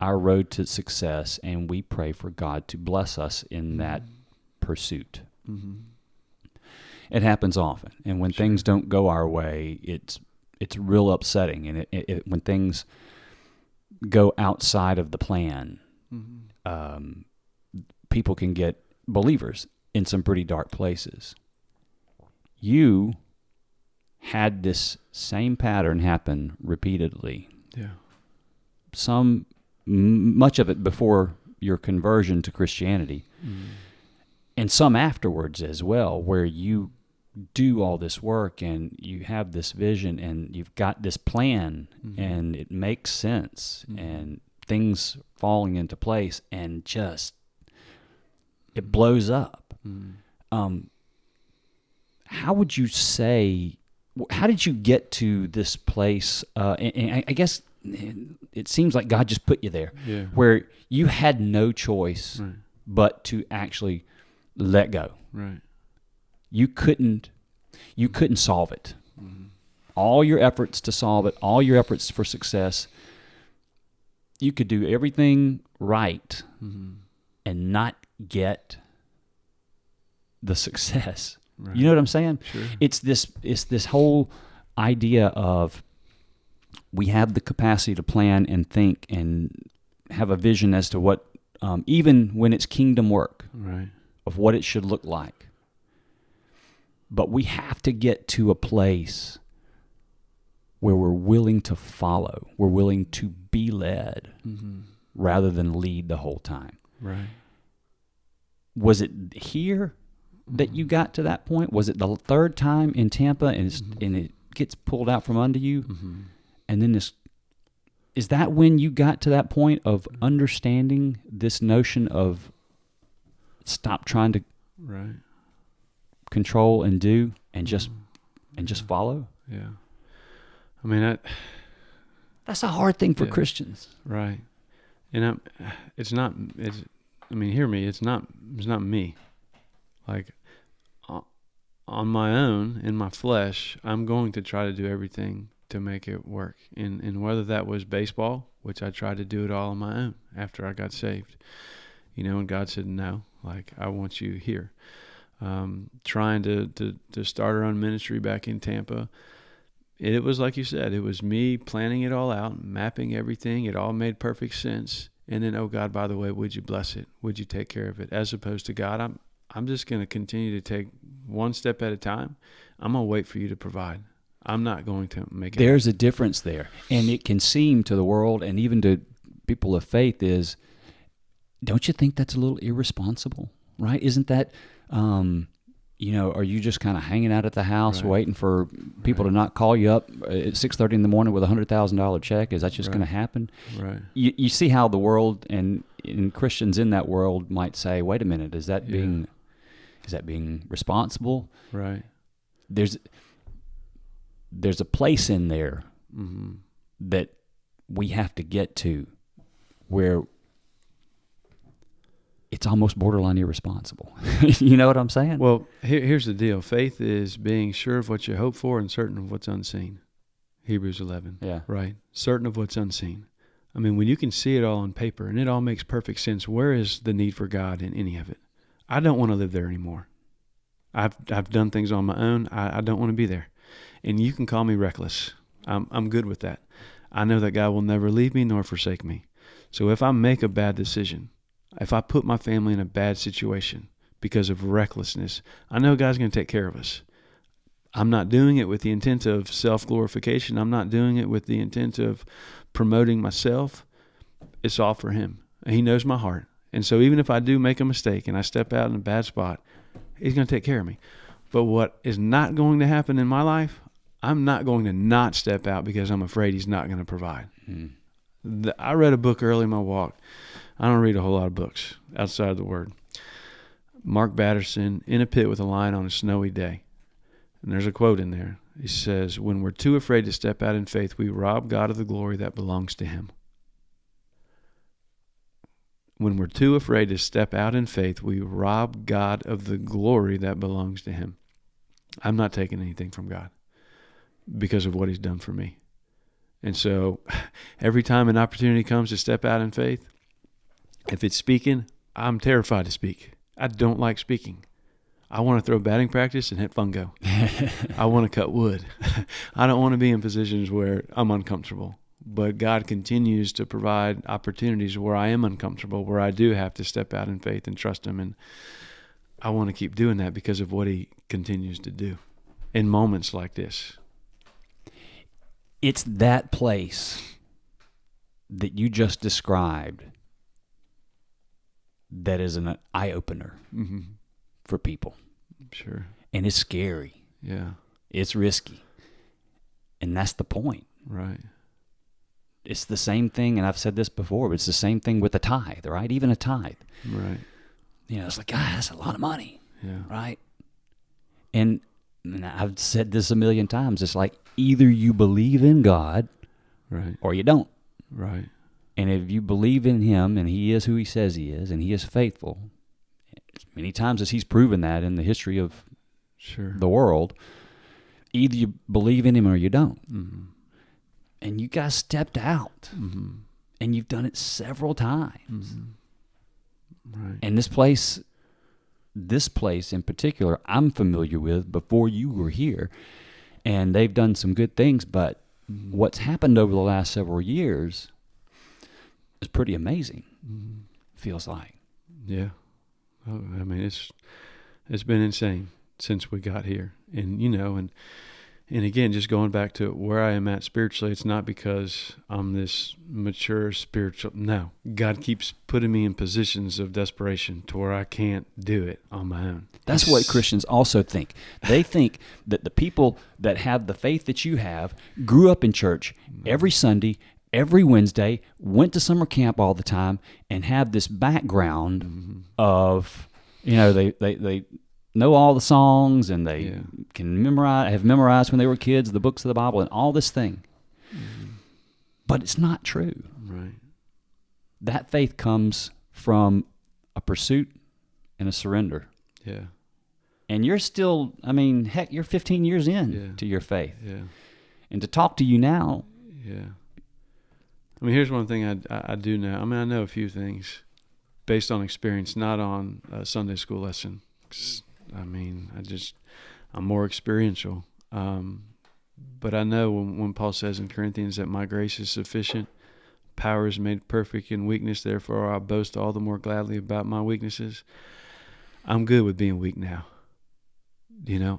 our road to success and we pray for God to bless us in that pursuit. It happens often, and when things don't go our way, it's real upsetting. And when things go outside of the plan, people can get, believers, in some pretty dark places. You had this same pattern happen repeatedly. Yeah. Much of it before your conversion to Christianity, and some afterwards as well, where you do all this work and you have this vision and you've got this plan and it makes sense and things falling into place and just it blows up. How would you say, how did you get to this place? And I guess it seems like God just put you there, where you had no choice but to actually let go. Right. You couldn't solve it. All your efforts to solve it, all your efforts for success, you could do everything right and not get the success. Right. You know what I'm saying? Sure. It's this whole idea of we have the capacity to plan and think and have a vision as to what, even when it's kingdom work, Right. of what it should look like. But we have to get to a place where we're willing to follow. We're willing to be led rather than lead the whole time. Right. Was it here that you got to that point? Was it the third time in Tampa and it gets pulled out from under you? And then is that when you got to that point of understanding this notion of stop trying to Right. control and do and just and just follow. Yeah. I mean, That's a hard thing for Christians. Right. And hear me, it's not me. Like, on my own, in my flesh, I'm going to try to do everything to make it work. And whether that was baseball, which I tried to do it all on my own after I got saved, and God said, no, like, I want you here. Trying to start our own ministry back in Tampa. It was like you said, it was me planning it all out, mapping everything. It all made perfect sense. And then, oh God, by the way, would you bless it? Would you take care of it? As opposed to, God, I'm just going to continue to take one step at a time. I'm going to wait for you to provide. I'm not going to make it. There's a difference there. And it can seem to the world and even to people of faith is, don't you think that's a little irresponsible, right? Isn't that, are you just kind of hanging out at the house waiting for people to not call you up at 6:30 in the morning with a $100,000 check? Is that just going to happen? Right. You see how the world and Christians in that world might say, wait a minute, is that being responsible? Right. There's a place in there that we have to get to where it's almost borderline irresponsible. You know what I'm saying? Well, here's the deal. Faith is being sure of what you hope for and certain of what's unseen. Hebrews 11. Yeah. Right? Certain of what's unseen. I mean, when you can see it all on paper and it all makes perfect sense, where is the need for God in any of it? I don't want to live there anymore. I've done things on my own. I don't want to be there. And you can call me reckless. I'm good with that. I know that God will never leave me nor forsake me. So if I make a bad decision, if I put my family in a bad situation because of recklessness, I know God's going to take care of us. I'm not doing it with the intent of self-glorification. I'm not doing it with the intent of promoting myself. It's all for Him. And He knows my heart. And so even if I do make a mistake and I step out in a bad spot, He's going to take care of me. But what is not going to happen in my life, I'm not going to not step out because I'm afraid He's not going to provide. I read a book early in my walk. I don't read a whole lot of books outside of the Word. Mark Batterson, In a Pit with a Lion on a Snowy Day. And there's a quote in there. He says, when we're too afraid to step out in faith, we rob God of the glory that belongs to Him. When we're too afraid to step out in faith, we rob God of the glory that belongs to Him. I'm not taking anything from God because of what He's done for me. And so every time an opportunity comes to step out in faith, if it's speaking, I'm terrified to speak. I don't like speaking. I want to throw batting practice and hit fungo. I want to cut wood. I don't want to be in positions where I'm uncomfortable. But God continues to provide opportunities where I am uncomfortable, where I do have to step out in faith and trust Him. And I want to keep doing that because of what He continues to do in moments like this. It's that place that you just described that is an eye-opener for people. Sure. And it's scary. Yeah. It's risky. And that's the point. Right. It's the same thing, and I've said this before, but it's the same thing with a tithe, right? Even a tithe. Right. It's like, God, that's a lot of money. Yeah. Right? And I've said this a million times. It's like either you believe in God right, or you don't. Right. And if you believe in Him and He is who He says He is and He is faithful, as many times as He's proven that in the history of the world, either you believe in Him or you don't. And you guys stepped out and you've done it several times. Right. And this place in particular, I'm familiar with before you were here, and they've done some good things, but what's happened over the last several years is pretty amazing, feels like. Yeah. Oh, I mean, it's been insane since we got here. And again, just going back to where I am at spiritually, it's not because I'm this mature spiritual. No, God keeps putting me in positions of desperation to where I can't do it on my own. That's what Christians also think. They think that the people that have the faith that you have grew up in church every Sunday, every Wednesday, went to summer camp all the time, and have this background of, they know all the songs, and they Yeah. can have memorized when they were kids the books of the Bible and all this thing. But it's not true. Right. That faith comes from a pursuit and a surrender. Yeah. And you're still, heck, you're 15 years in to your faith. Yeah. And to talk to you now. Yeah. Here's one thing I do know. I know a few things based on experience, not on a Sunday school lesson. I'm more experiential. But I know when Paul says in Corinthians that my grace is sufficient, power is made perfect in weakness, therefore I boast all the more gladly about my weaknesses. I'm good with being weak now.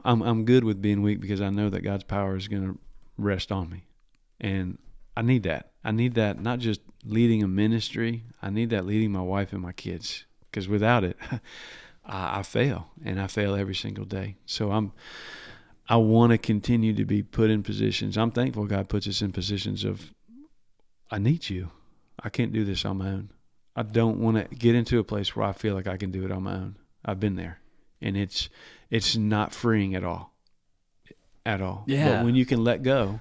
I'm good with being weak because I know that God's power is going to rest on me. And I need that. I need that not just leading a ministry. I need that leading my wife and my kids. Because without it, I fail. And I fail every single day. So I want to continue to be put in positions. I'm thankful God puts us in positions of, I need you. I can't do this on my own. I don't want to get into a place where I feel like I can do it on my own. I've been there. And it's not freeing at all. At all. Yeah. But when you can let go,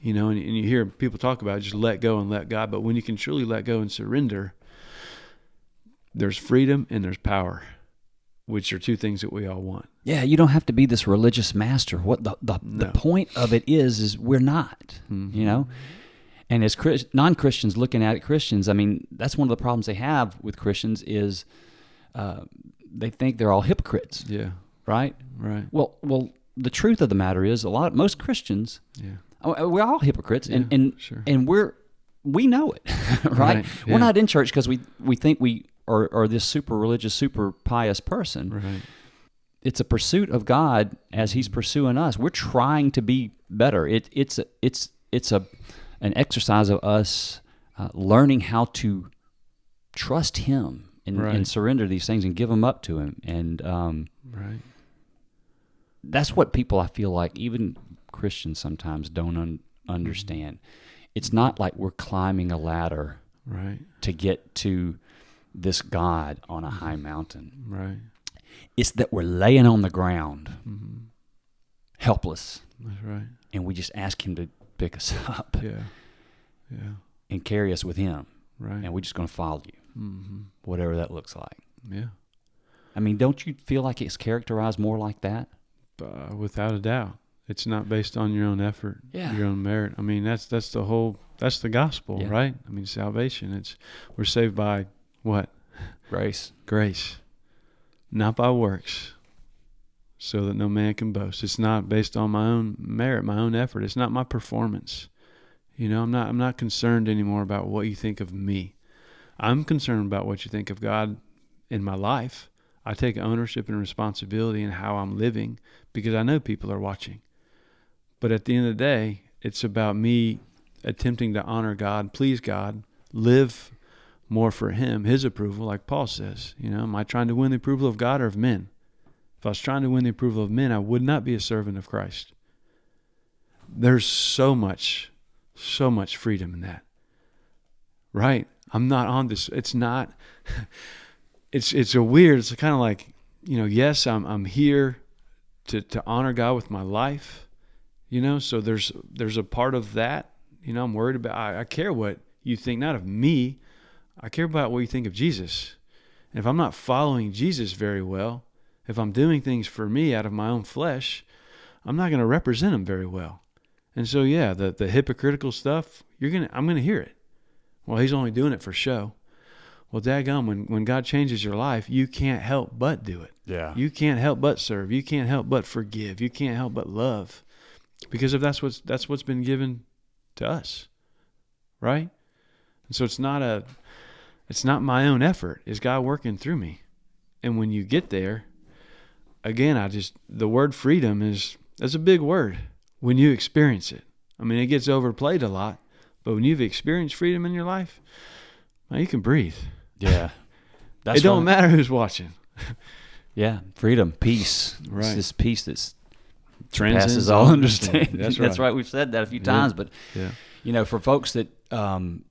and you hear people talk about just let go and let God. But when you can truly let go and surrender, there's freedom and there's power, which are two things that we all want. Yeah, you don't have to be this religious master. What the point of it is we're not, Mm-hmm. And as non-Christians looking at it, Christians, that's one of the problems they have with Christians is they think they're all hypocrites. Yeah. Right? Right. Well, the truth of the matter is most Christians, we're all hypocrites, and sure. and we know it, right? Yeah. We're not in church because we think we are this super religious, super pious person. Right. It's a pursuit of God as He's pursuing us. We're trying to be better. It's an exercise of us learning how to trust Him and surrender these things and give them up to Him. And right. That's what people, I feel like, even Christians sometimes don't understand. It's not like we're climbing a ladder to get to this God on a high mountain. Right. It's that we're laying on the ground, helpless. That's right. And we just ask Him to pick us up. Yeah. Yeah. And carry us with Him. Right. And we're just going to follow you, whatever that looks like. Yeah. Don't you feel like it's characterized more like that? Without a doubt. It's not based on your own effort, your own merit. That's the gospel, right? Salvation. We're saved by what? Grace. Grace. Not by works, so that no man can boast. It's not based on my own merit, my own effort. It's not my performance. I'm not concerned anymore about what you think of me. I'm concerned about what you think of God in my life. I take ownership and responsibility in how I'm living because I know people are watching. But at the end of the day, it's about me attempting to honor God, please God, live more for Him, His approval, like Paul says. Am I trying to win the approval of God or of men? If I was trying to win the approval of men, I would not be a servant of Christ. There's so much freedom in that. Right? I'm not on this. It's not... It's kind of like, yes, I'm here to honor God with my life, so there's a part of that, I'm worried about, I care what you think, not of me, I care about what you think of Jesus. And if I'm not following Jesus very well, if I'm doing things for me out of my own flesh, I'm not going to represent Him very well. And so, the hypocritical stuff, I'm going to hear it. Well, he's only doing it for show. Well, daggone, when God changes your life, you can't help but do it. Yeah. You can't help but serve. You can't help but forgive. You can't help but love, because that's what's been given to us, right? And so it's not my own effort. It's God working through me. And when you get there, again, the word freedom that's a big word when you experience it. It gets overplayed a lot, but when you've experienced freedom in your life, you can breathe. Yeah. It don't matter who's watching. Yeah. Freedom, peace. Right. It's this peace that's transcends passes all understanding. That's right. We've said that a few times, but for folks that don't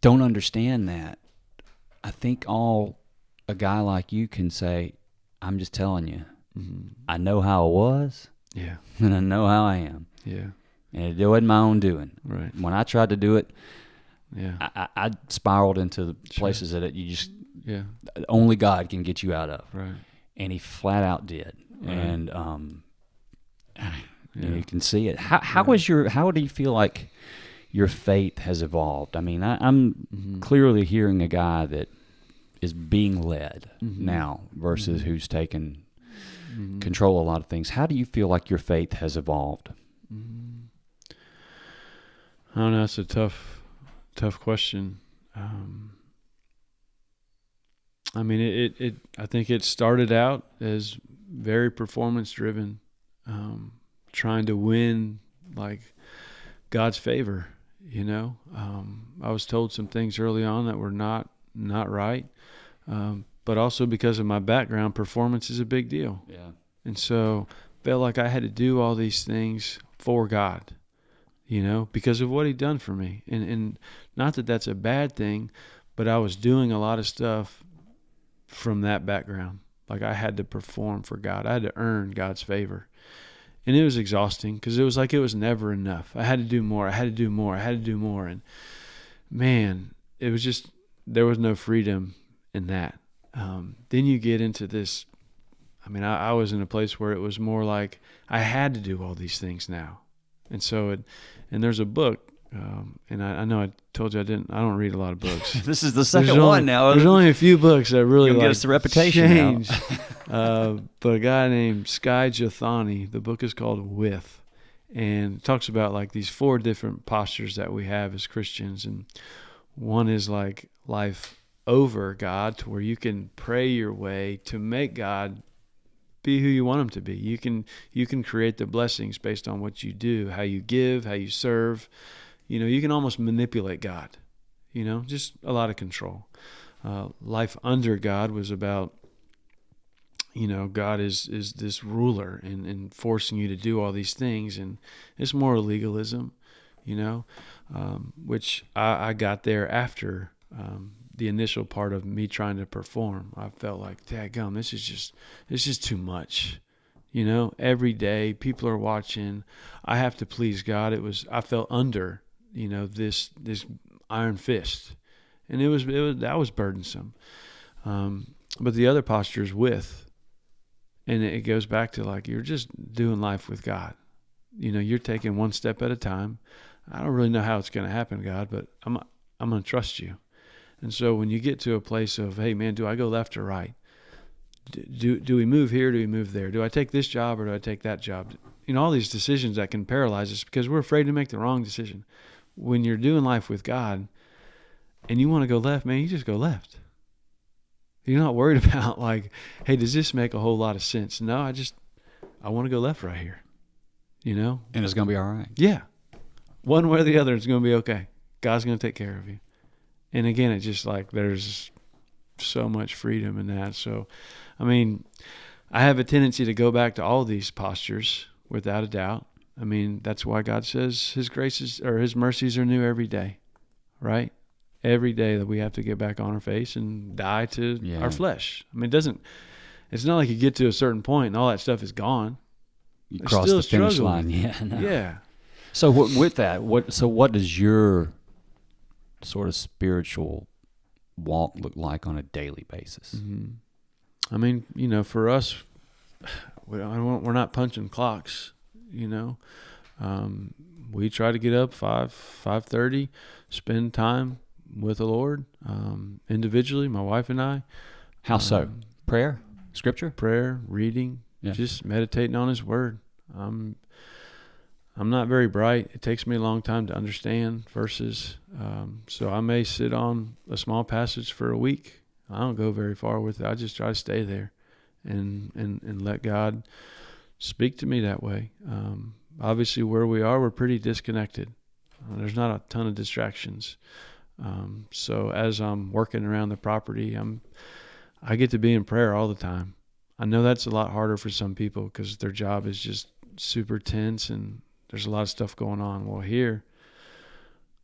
understand that, I think a guy like you can say, I'm just telling you, Mm-hmm. I know how I was, Yeah. and I know how I am. Yeah. And it wasn't my own doing. Right. When I tried to do it, Yeah. I spiraled into the Sure. places that you just Yeah. only God can get you out of. Right. And He flat out did. Right. And Yeah. you can see it. How do you feel like your faith has evolved? I mean, I'm Mm-hmm. clearly hearing a guy that is being led Mm-hmm. now versus Mm-hmm. who's taken Mm-hmm. control of a lot of things. How do you feel like your faith has evolved? Mm-hmm. I don't know. That's a tough question. I mean, it. I think it started out as very performance driven, trying to win like God's favor. You know, I was told some things early on that were not right, but also because of my background, performance is a big deal. Yeah. And so felt like I had to do all these things for God, you know, because of what He'd done for me. And not that that's a bad thing, but I was doing a lot of stuff from that background. Like I had to perform for God. I had to earn God's favor. And it was exhausting because it was like it was never enough. I had to do more. I had to do more. I had to do more. And man, it was just, there was no freedom in that. Then you get into this. I mean, I was in a place where it was more like I had to do all these things now. And so, and there's a book, and I know I told you I don't read a lot of books. This is the second one now. There's only a few books that really You'll like get us the reputation changed. now. But a guy named Sky Jothani, the book is called With, and it talks about like these 4 different postures that we have as Christians. And one is like life over God, to where you can pray your way to make God be who you want Him to be. You can create the blessings based on what you do, how you give, how you serve. You know, you can almost manipulate God. You know, just a lot of control. Life under God was about, you know, God is this ruler and forcing you to do all these things, and it's more legalism, you know, which I got there after the initial part of me trying to perform. I felt like, dadgum, it's just too much. You know, every day people are watching. I have to please God. I felt under, you know, this iron fist, and that was burdensome. But the other posture is with, and it goes back to like, you're just doing life with God. You know, you're taking one step at a time. I don't really know how it's going to happen, God, but I'm going to trust you. And so when you get to a place of, hey, man, do I go left or right? Do we move here? Do we move there? Do I take this job or do I take that job? You know, all these decisions that can paralyze us because we're afraid to make the wrong decision. When you're doing life with God and you want to go left, man, you just go left. You're not worried about like, hey, does this make a whole lot of sense? No, I want to go left right here, you know? And it's going to be all right. Yeah. One way or the other, it's going to be okay. God's going to take care of you. And again, it's just like there's so much freedom in that. So, I mean, I have a tendency to go back to all these postures without a doubt. I mean, that's why God says His graces or His mercies are new every day, right? Every day that we have to get back on our face and die to our flesh. I mean, it's not like you get to a certain point and all that stuff is gone. You cross the finish line. Yeah. No. Yeah. So with that, what does your sort of spiritual walk look like on a daily basis? Mm-hmm. I mean, you know, for us, we're not punching clocks, you know. We try to get up 5:30, spend time with the Lord, individually, my wife and I. How so? Prayer? Scripture? Prayer, reading, just meditating on His Word. I'm not very bright. It takes me a long time to understand verses. So I may sit on a small passage for a week. I don't go very far with it. I just try to stay there and let God speak to me that way. Obviously, where we are, we're pretty disconnected. There's not a ton of distractions. So as I'm working around the property, I get to be in prayer all the time. I know that's a lot harder for some people because their job is just super tense and there's a lot of stuff going on. Well, here,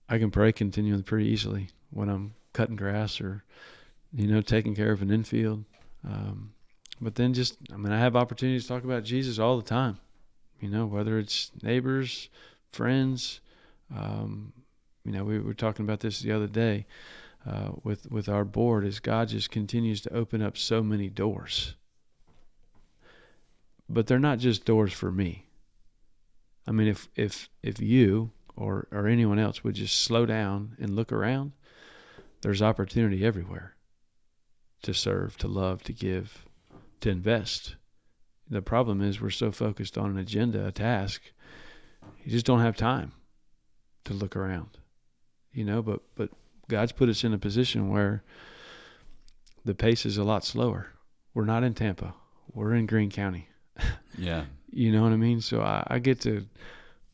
I can pray continually pretty easily when I'm cutting grass or, you know, taking care of an infield. But then I have opportunities to talk about Jesus all the time, whether it's neighbors, friends. We were talking about this the other day with our board, as God just continues to open up so many doors. But they're not just doors for me. I mean, if you or anyone else would just slow down and look around, there's opportunity everywhere to serve, to love, to give, to invest. The problem is we're so focused on an agenda, a task, you just don't have time to look around, but God's put us in a position where the pace is a lot slower. We're not in Tampa. We're in Greene County. Yeah. You know what I mean? So I get to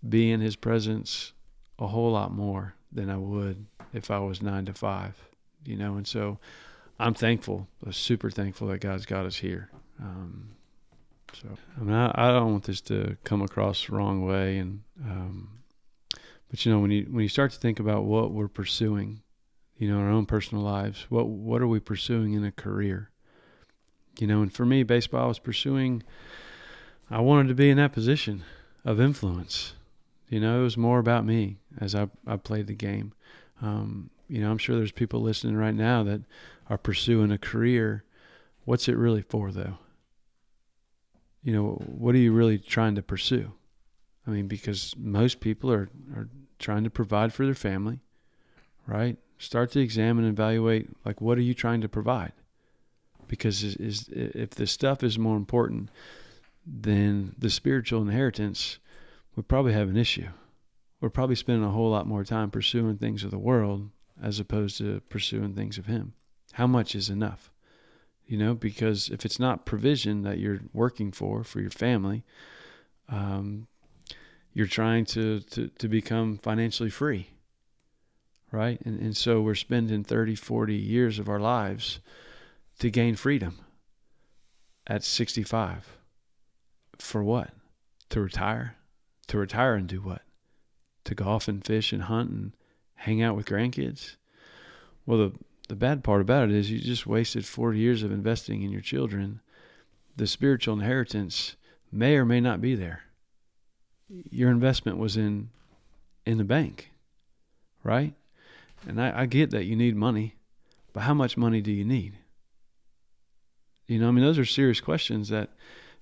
be in his presence a whole lot more than I would if I was 9 to 5, and so I'm thankful, super thankful that God's got us here. I don't want this to come across the wrong way, but when you start to think about what we're pursuing, in our own personal lives, what are we pursuing in a career? And for me, baseball was pursuing. I wanted to be in that position of influence. It was more about me as I played the game. I'm sure there's people listening right now that are pursuing a career. What's it really for, though? What are you really trying to pursue? I mean, because most people are trying to provide for their family, right? Start to examine and evaluate, like, what are you trying to provide? Because if the stuff is more important than the spiritual inheritance, we probably have an issue. We're probably spending a whole lot more time pursuing things of the world as opposed to pursuing things of him. How much is enough? Because if it's not provision that you're working for your family, you're trying to become financially free, right? And so we're spending 30, 40 years of our lives to gain freedom at 65. For what? To retire? To retire and do what? To golf and fish and hunt and hang out with grandkids? Well, the bad part about it is you just wasted 40 years of investing in your children. The spiritual inheritance may or may not be there. Your investment was in the bank, right? And I get that you need money, but how much money do you need? Those are serious questions that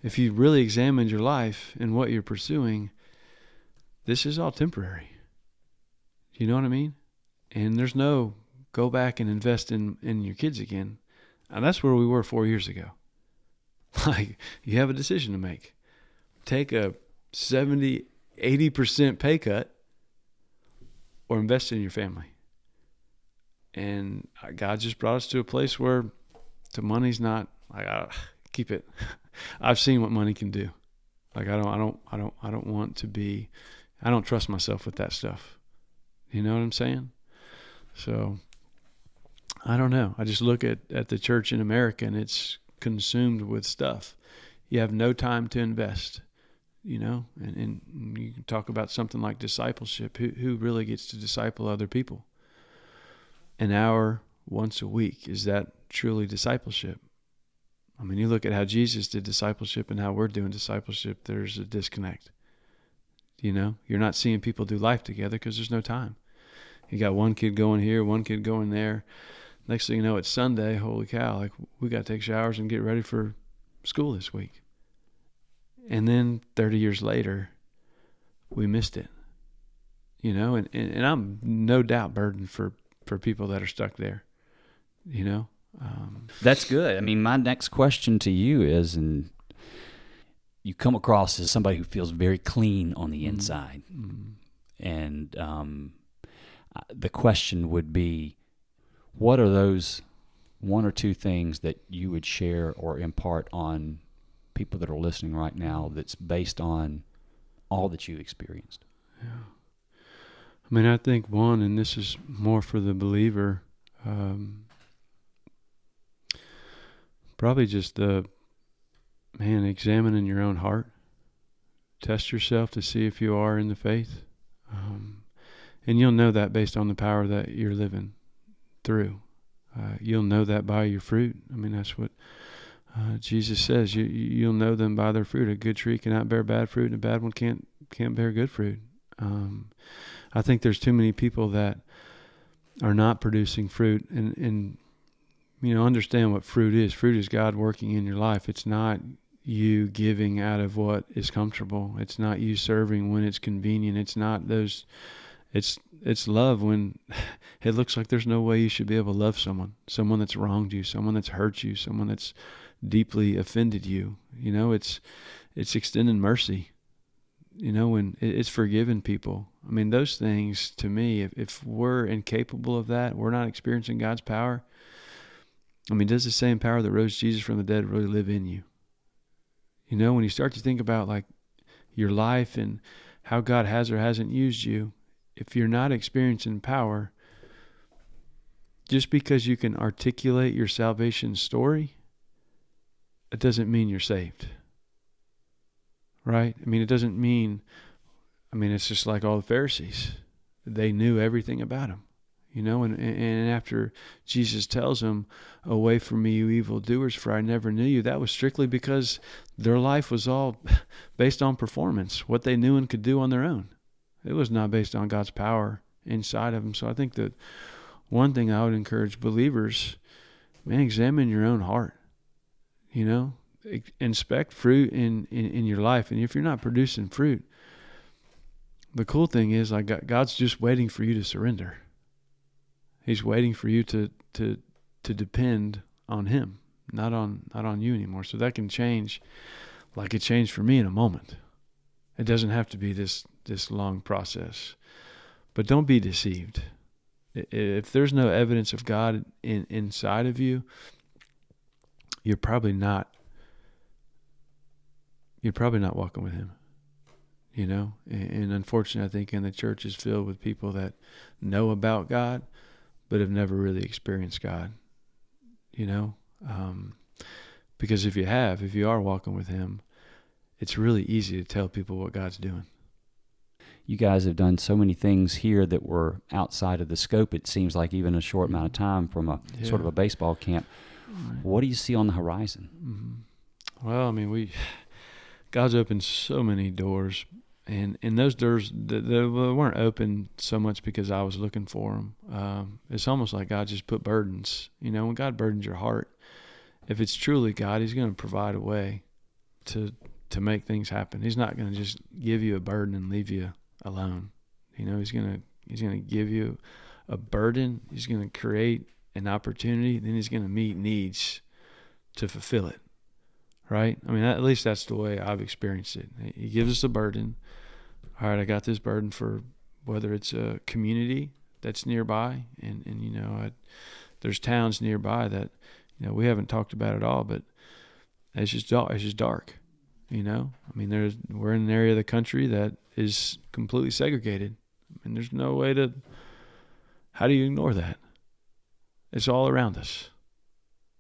if you really examined your life and what you're pursuing, this is all temporary. You know what I mean? And there's no go back and invest in your kids again. And that's where we were 4 years ago. Like, you have a decision to make. Take a 70, 80% pay cut or invest in your family. And God just brought us to a place where the money's not, like, keep it. I've seen what money can do. Like, I don't want to be, I don't trust myself with that stuff. You know what I'm saying? So I don't know. I just look at the church in America, and it's consumed with stuff. You have no time to invest, and you can talk about something like discipleship. Who really gets to disciple other people? An hour once a week. Is that truly discipleship? I mean, you look at how Jesus did discipleship and how we're doing discipleship, there's a disconnect. You're not seeing people do life together because there's no time. You got one kid going here, one kid going there. Next thing you know, it's Sunday. Holy cow, like, we got to take showers and get ready for school this week. And then 30 years later, we missed it. And I'm no doubt burdened for people that are stuck there. That's good. I mean, my next question to you is, and you come across as somebody who feels very clean on the inside. Mm-hmm. And the question would be, what are those one or two things that you would share or impart on people that are listening right now that's based on all that you experienced? Yeah. I mean, I think one, and this is more for the believer, probably just examining your own heart. Test yourself to see if you are in the faith. And you'll know that based on the power that you're living through. You'll know that by your fruit. I mean, that's what Jesus says you'll know them by their fruit. A good tree cannot bear bad fruit, and a bad one can't bear good fruit. I think there's too many people that are not producing fruit, and understand what fruit is. Fruit is God working in your life. It's not you giving out of what is comfortable. It's not you serving when it's convenient. It's not those. It's love when it looks like there's no way you should be able to love someone that's wronged you, someone that's hurt you, someone that's deeply offended you. It's extending mercy. When it's forgiving people. I mean, those things to me, if we're incapable of that, we're not experiencing God's power. I mean, does the same power that rose Jesus from the dead really live in you? When you start to think about like your life and how God has or hasn't used you, if you're not experiencing power, just because you can articulate your salvation story, it doesn't mean you're saved. Right? I mean, it doesn't mean, it's just like all the Pharisees. They knew everything about him, and after Jesus tells them, away from me, you evildoers, for I never knew you, that was strictly because their life was all based on performance, what they knew and could do on their own. It was not based on God's power inside of them. So I think that one thing I would encourage believers, examine your own heart, inspect fruit in your life. And if you're not producing fruit, the cool thing is like God's just waiting for you to surrender. He's waiting for you to depend on him, not on you anymore. So that can change like it changed for me in a moment. It doesn't have to be this long process. But don't be deceived. If there's no evidence of God inside of you, you're probably not walking with him. And unfortunately, I think in the church is filled with people that know about God, but have never really experienced God. Because if you are walking with him, it's really easy to tell people what God's doing. You guys have done so many things here that were outside of the scope, it seems like, even a short amount of time from a sort of a baseball camp. Right. What do you see on the horizon? Mm-hmm. Well, God's opened so many doors, and those doors they weren't open so much because I was looking for them. It's almost like God just put burdens. When God burdens your heart, if it's truly God, he's going to provide a way to make things happen. He's not going to just give you a burden and leave you alone. He's going to give you a burden. He's going to create an opportunity. Then he's going to meet needs to fulfill it. Right? At least that's the way I've experienced it. He gives us a burden. All right, I got this burden for whether it's a community that's nearby, and there's towns nearby that we haven't talked about at all, but it's just dark. We're in an area of the country that is completely segregated. There's no way to. How do you ignore that? It's all around us.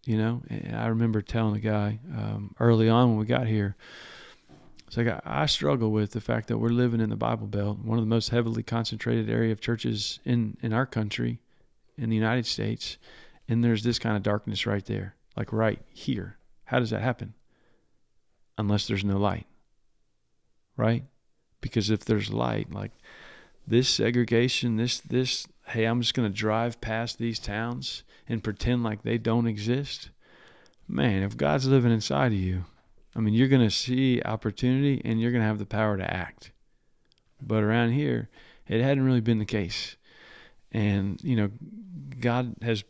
And I remember telling a guy early on when we got here, it's like I struggle with the fact that we're living in the Bible Belt, one of the most heavily concentrated area of churches in our country, in the United States, and there's this kind of darkness right there, like right here. How does that happen? Unless there's no light, right? Because if there's light, like this segregation, this, hey, I'm just going to drive past these towns and pretend like they don't exist. Man, if God's living inside of you, you're going to see opportunity and you're going to have the power to act. But around here, it hadn't really been the case. And, God has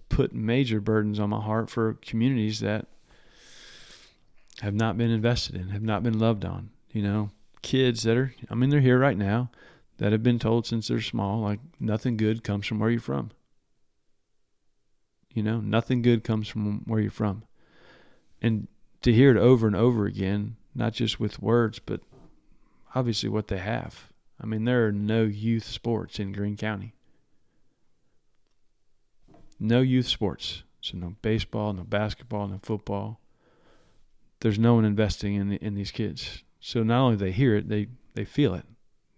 put major burdens on my heart for communities that have not been invested in, have not been loved on. Kids that are, they're here right now, that have been told since they're small, like, nothing good comes from where you're from. Nothing good comes from where you're from. And to hear it over and over again, not just with words, but obviously what they have. There are no youth sports in Greene County. No youth sports. So no baseball, no basketball, no football. There's no one investing in these kids. So not only do they hear it, they feel it.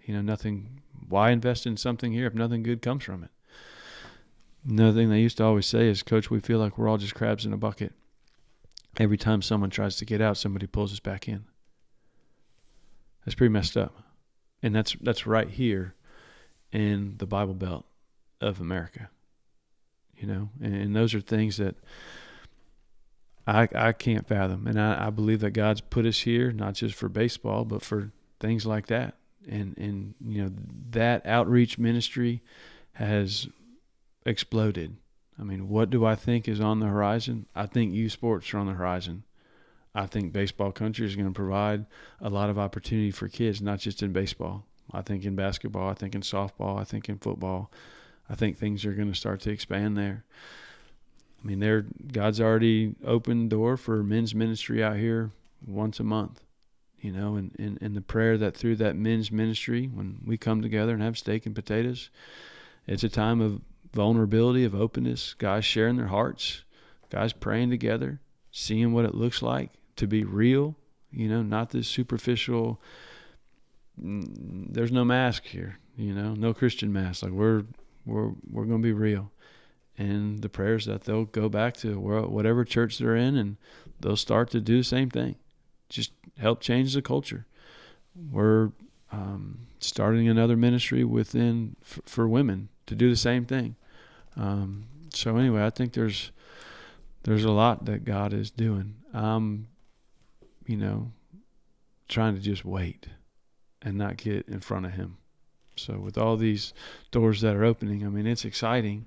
Nothing. Why invest in something here if nothing good comes from it? Another thing they used to always say is, Coach, we feel like we're all just crabs in a bucket. every time someone tries to get out, somebody pulls us back in. That's pretty messed up. And that's right here in the Bible Belt of America. You know, and those are things that I can't fathom. And I believe that God's put us here, not just for baseball, but for things like that. And you know, that outreach ministry has exploded. I mean, what do I think is on the horizon? I think youth sports are on the horizon. I think baseball country is going to provide a lot of opportunity for kids, not just in baseball. I think in basketball, I think in softball, I think in football. I think things are going to start to expand there. I mean, God's already opened the door for men's ministry out here once a month, you know, and the prayer that through that men's ministry, when we come together and have steak and potatoes, it's a time of vulnerability, of openness, guys sharing their hearts, guys praying together, seeing what it looks like to be real, you know, not this superficial, there's no mask here, you know, no Christian mask. Like we're going to be real. And the prayers that they'll go back to whatever church they're in and they'll start to do the same thing. Just help change the culture. We're starting another ministry within for women to do the same thing. So anyway, I think there's a lot that God is doing. You know, trying to just wait and not get in front of him. So with all these doors that are opening, I mean, it's exciting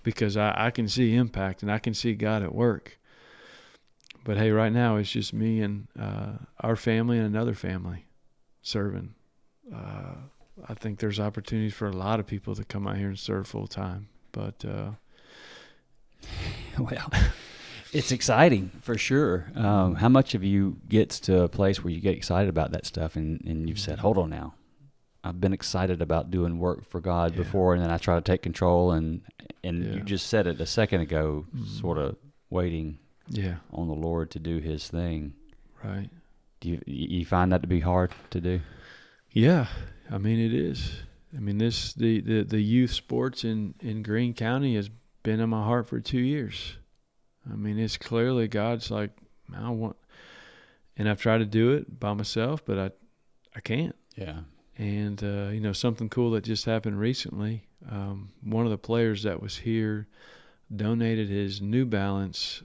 because I can see impact and I can see God at work. But hey, right now it's just me and our family and another family serving. I think there's opportunities for a lot of people to come out here and serve full time. But well, it's exciting for sure. How much of you gets to a place where you get excited about that stuff and you've said, hold on now. I've been excited about doing work for God before, and then I try to take control, and you just said it a second ago, sort of waiting on the Lord to do his thing. Right. Do you find that to be hard to do? Yeah. I mean, it is. I mean, the youth sports in Greene County has been in my heart for 2 years. I mean, it's clearly God's like, I want, and I've tried to do it by myself, but I can't. Yeah. And, you know, something cool that just happened recently, one of the players that was here donated his New Balance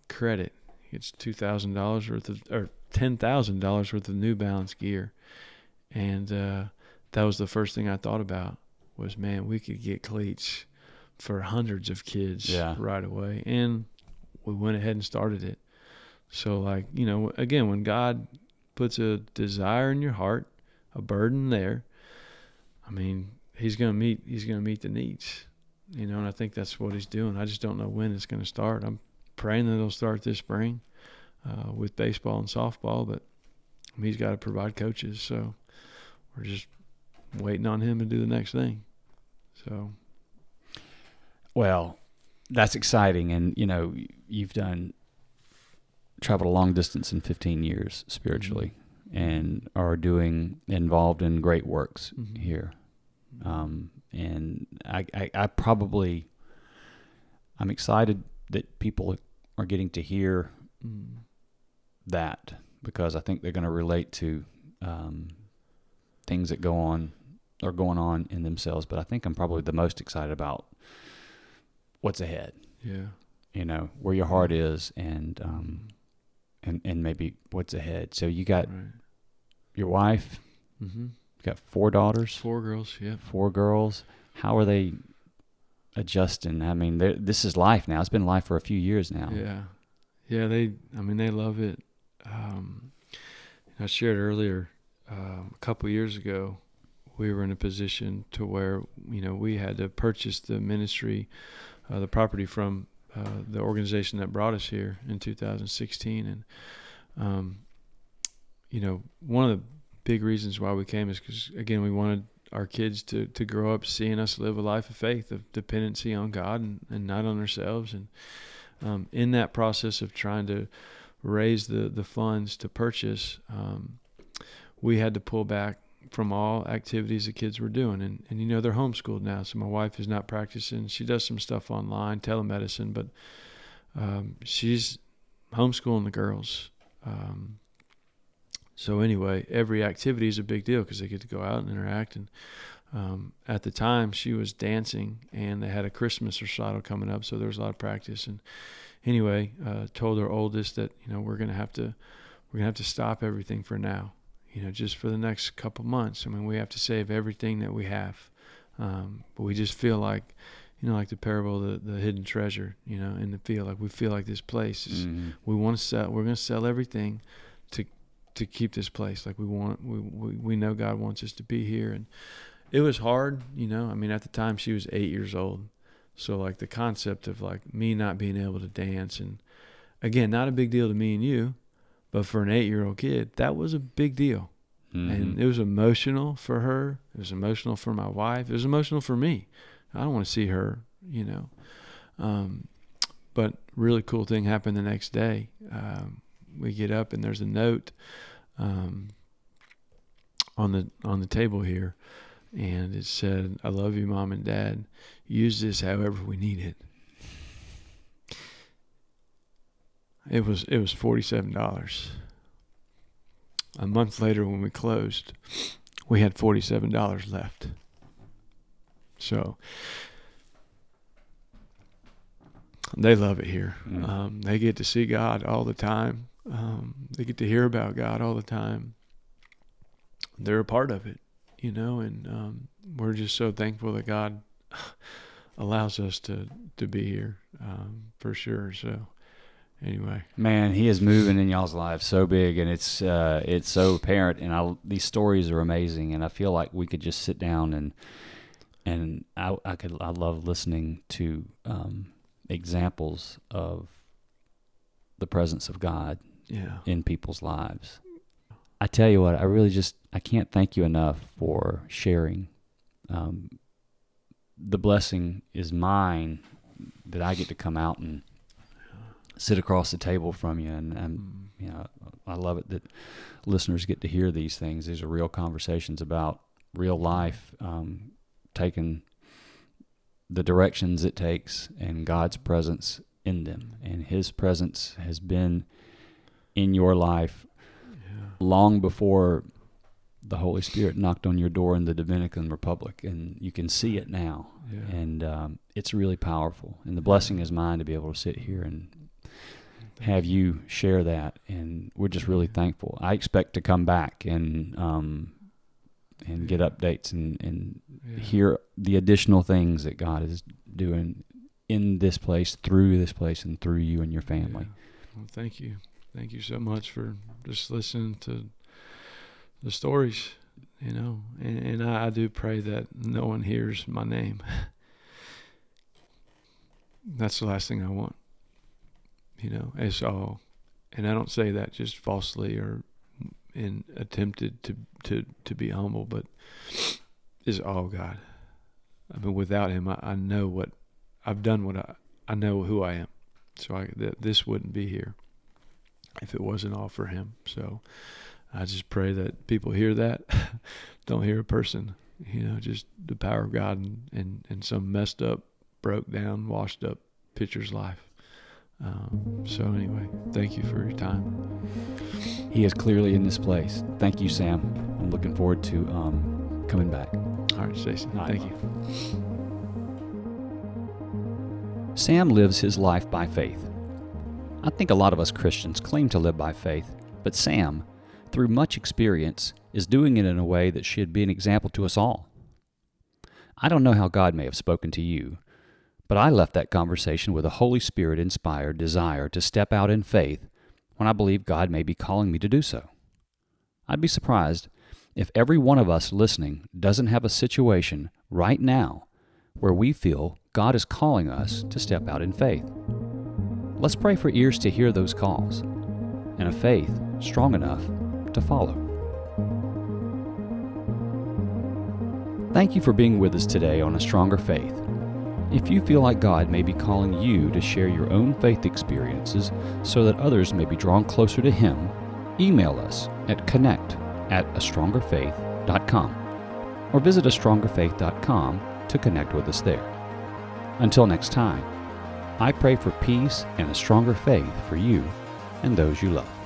credit. It's $2,000 worth of, or $10,000 worth of New Balance gear. And that was the first thing I thought about was, man, we could get cleats for hundreds of kids right away. And we went ahead and started it. So, like, you know, again, when God puts a desire in your heart, a burden there, I mean, he's going to meet the needs, you know, and I think that's what he's doing. I just don't know when it's going to start. I'm praying that it'll start this spring with baseball and softball, but he's got to provide coaches. So we're just waiting on him to do the next thing. So. Well, that's exciting. And, you know, you've traveled a long distance in 15 years spiritually. Mm-hmm. And are involved in great works here. And I'm excited that people are getting to hear that, because I think they're going to relate to things that are going on in themselves. But I think I'm probably the most excited about what's ahead. Yeah. You know, where your heart is and maybe what's ahead. So you got your wife, you got 4 daughters. 4 girls, yeah. 4 girls. How are they adjusting? I mean, this is life now. It's been life for a few years now. Yeah. Yeah, they love it. I shared earlier, a couple years ago, we were in a position to where, you know, we had to purchase the ministry, the property from the organization that brought us here in 2016. And, you know, one of the big reasons why we came is because, again, we wanted our kids to grow up seeing us live a life of faith, of dependency on God and not on ourselves. And in that process of trying to raise the funds to purchase, we had to pull back from all activities the kids were doing. And you know, they're homeschooled now, so my wife is not practicing. She does some stuff online, telemedicine, but she's homeschooling the girls. So anyway, every activity is a big deal because they get to go out and interact. And at the time, she was dancing, and they had a Christmas recital coming up, so there was a lot of practice. And anyway, told our oldest that we're gonna have to stop everything for now. Just for the next couple months. I mean, we have to save everything that we have. But we just feel like, like the parable of the hidden treasure, in the field. Like we feel like this place is, we're going to sell everything to keep this place. Like we know God wants us to be here. And it was hard, I mean, at the time she was 8 years old. So like the concept of like me not being able to dance, and again, not a big deal to me and you, but for an 8-year-old kid, that was a big deal. And it was emotional for her. It was emotional for my wife. It was emotional for me. I don't want to see her, But really cool thing happened the next day. We get up and there's a note on the table here, and it said, "I love you, Mom and Dad. Use this however we need it." It was $47. A month later, when we closed, we had $47 left. So they love it here. They get to see God all the time. They get to hear about God all the time. They're a part of it, and we're just so thankful that God allows us to be here, for sure. So anyway, man, He is moving in y'all's lives so big, and it's so apparent. And these stories are amazing, and I feel like we could just sit down and I love listening to examples of the presence of God in people's lives. I tell you what, I can't thank you enough for sharing. The blessing is mine that I get to come out and sit across the table from you, and I love it that listeners get to hear these things. These are real conversations about real life, taking the directions it takes and God's presence in them. And His presence has been in your life long before the Holy Spirit knocked on your door in the Dominican Republic, and you can see it now. And it's really powerful. And the blessing is mine to be able to sit here and have you share that, and we're just really thankful. I expect to come back and get updates and hear the additional things that God is doing in this place, through this place, and through you and your family. Well, thank you so much for just listening to the stories, and I do pray that no one hears my name. That's the last thing I want. It's all, and I don't say that just falsely or in attempted to be humble, but it's all God. I mean, without Him, I know what I've done. I know who I am. So this wouldn't be here if it wasn't all for Him. So I just pray that people hear that, don't hear a person. Just the power of God and some messed up, broke down, washed up pitcher's life. So anyway, thank you for your time. He is clearly in this place. Thank you, Sam. I'm looking forward to coming back. All right, Stacey. Thank you. Sam lives his life by faith. I think a lot of us Christians claim to live by faith, but Sam, through much experience, is doing it in a way that should be an example to us all. I don't know how God may have spoken to you, but I left that conversation with a Holy Spirit-inspired desire to step out in faith when I believe God may be calling me to do so. I'd be surprised if every one of us listening doesn't have a situation right now where we feel God is calling us to step out in faith. Let's pray for ears to hear those calls and a faith strong enough to follow. Thank you for being with us today on A Stronger Faith. If you feel like God may be calling you to share your own faith experiences so that others may be drawn closer to Him, email us at connect@astrongerfaith.com or visit astrongerfaith.com to connect with us there. Until next time, I pray for peace and a stronger faith for you and those you love.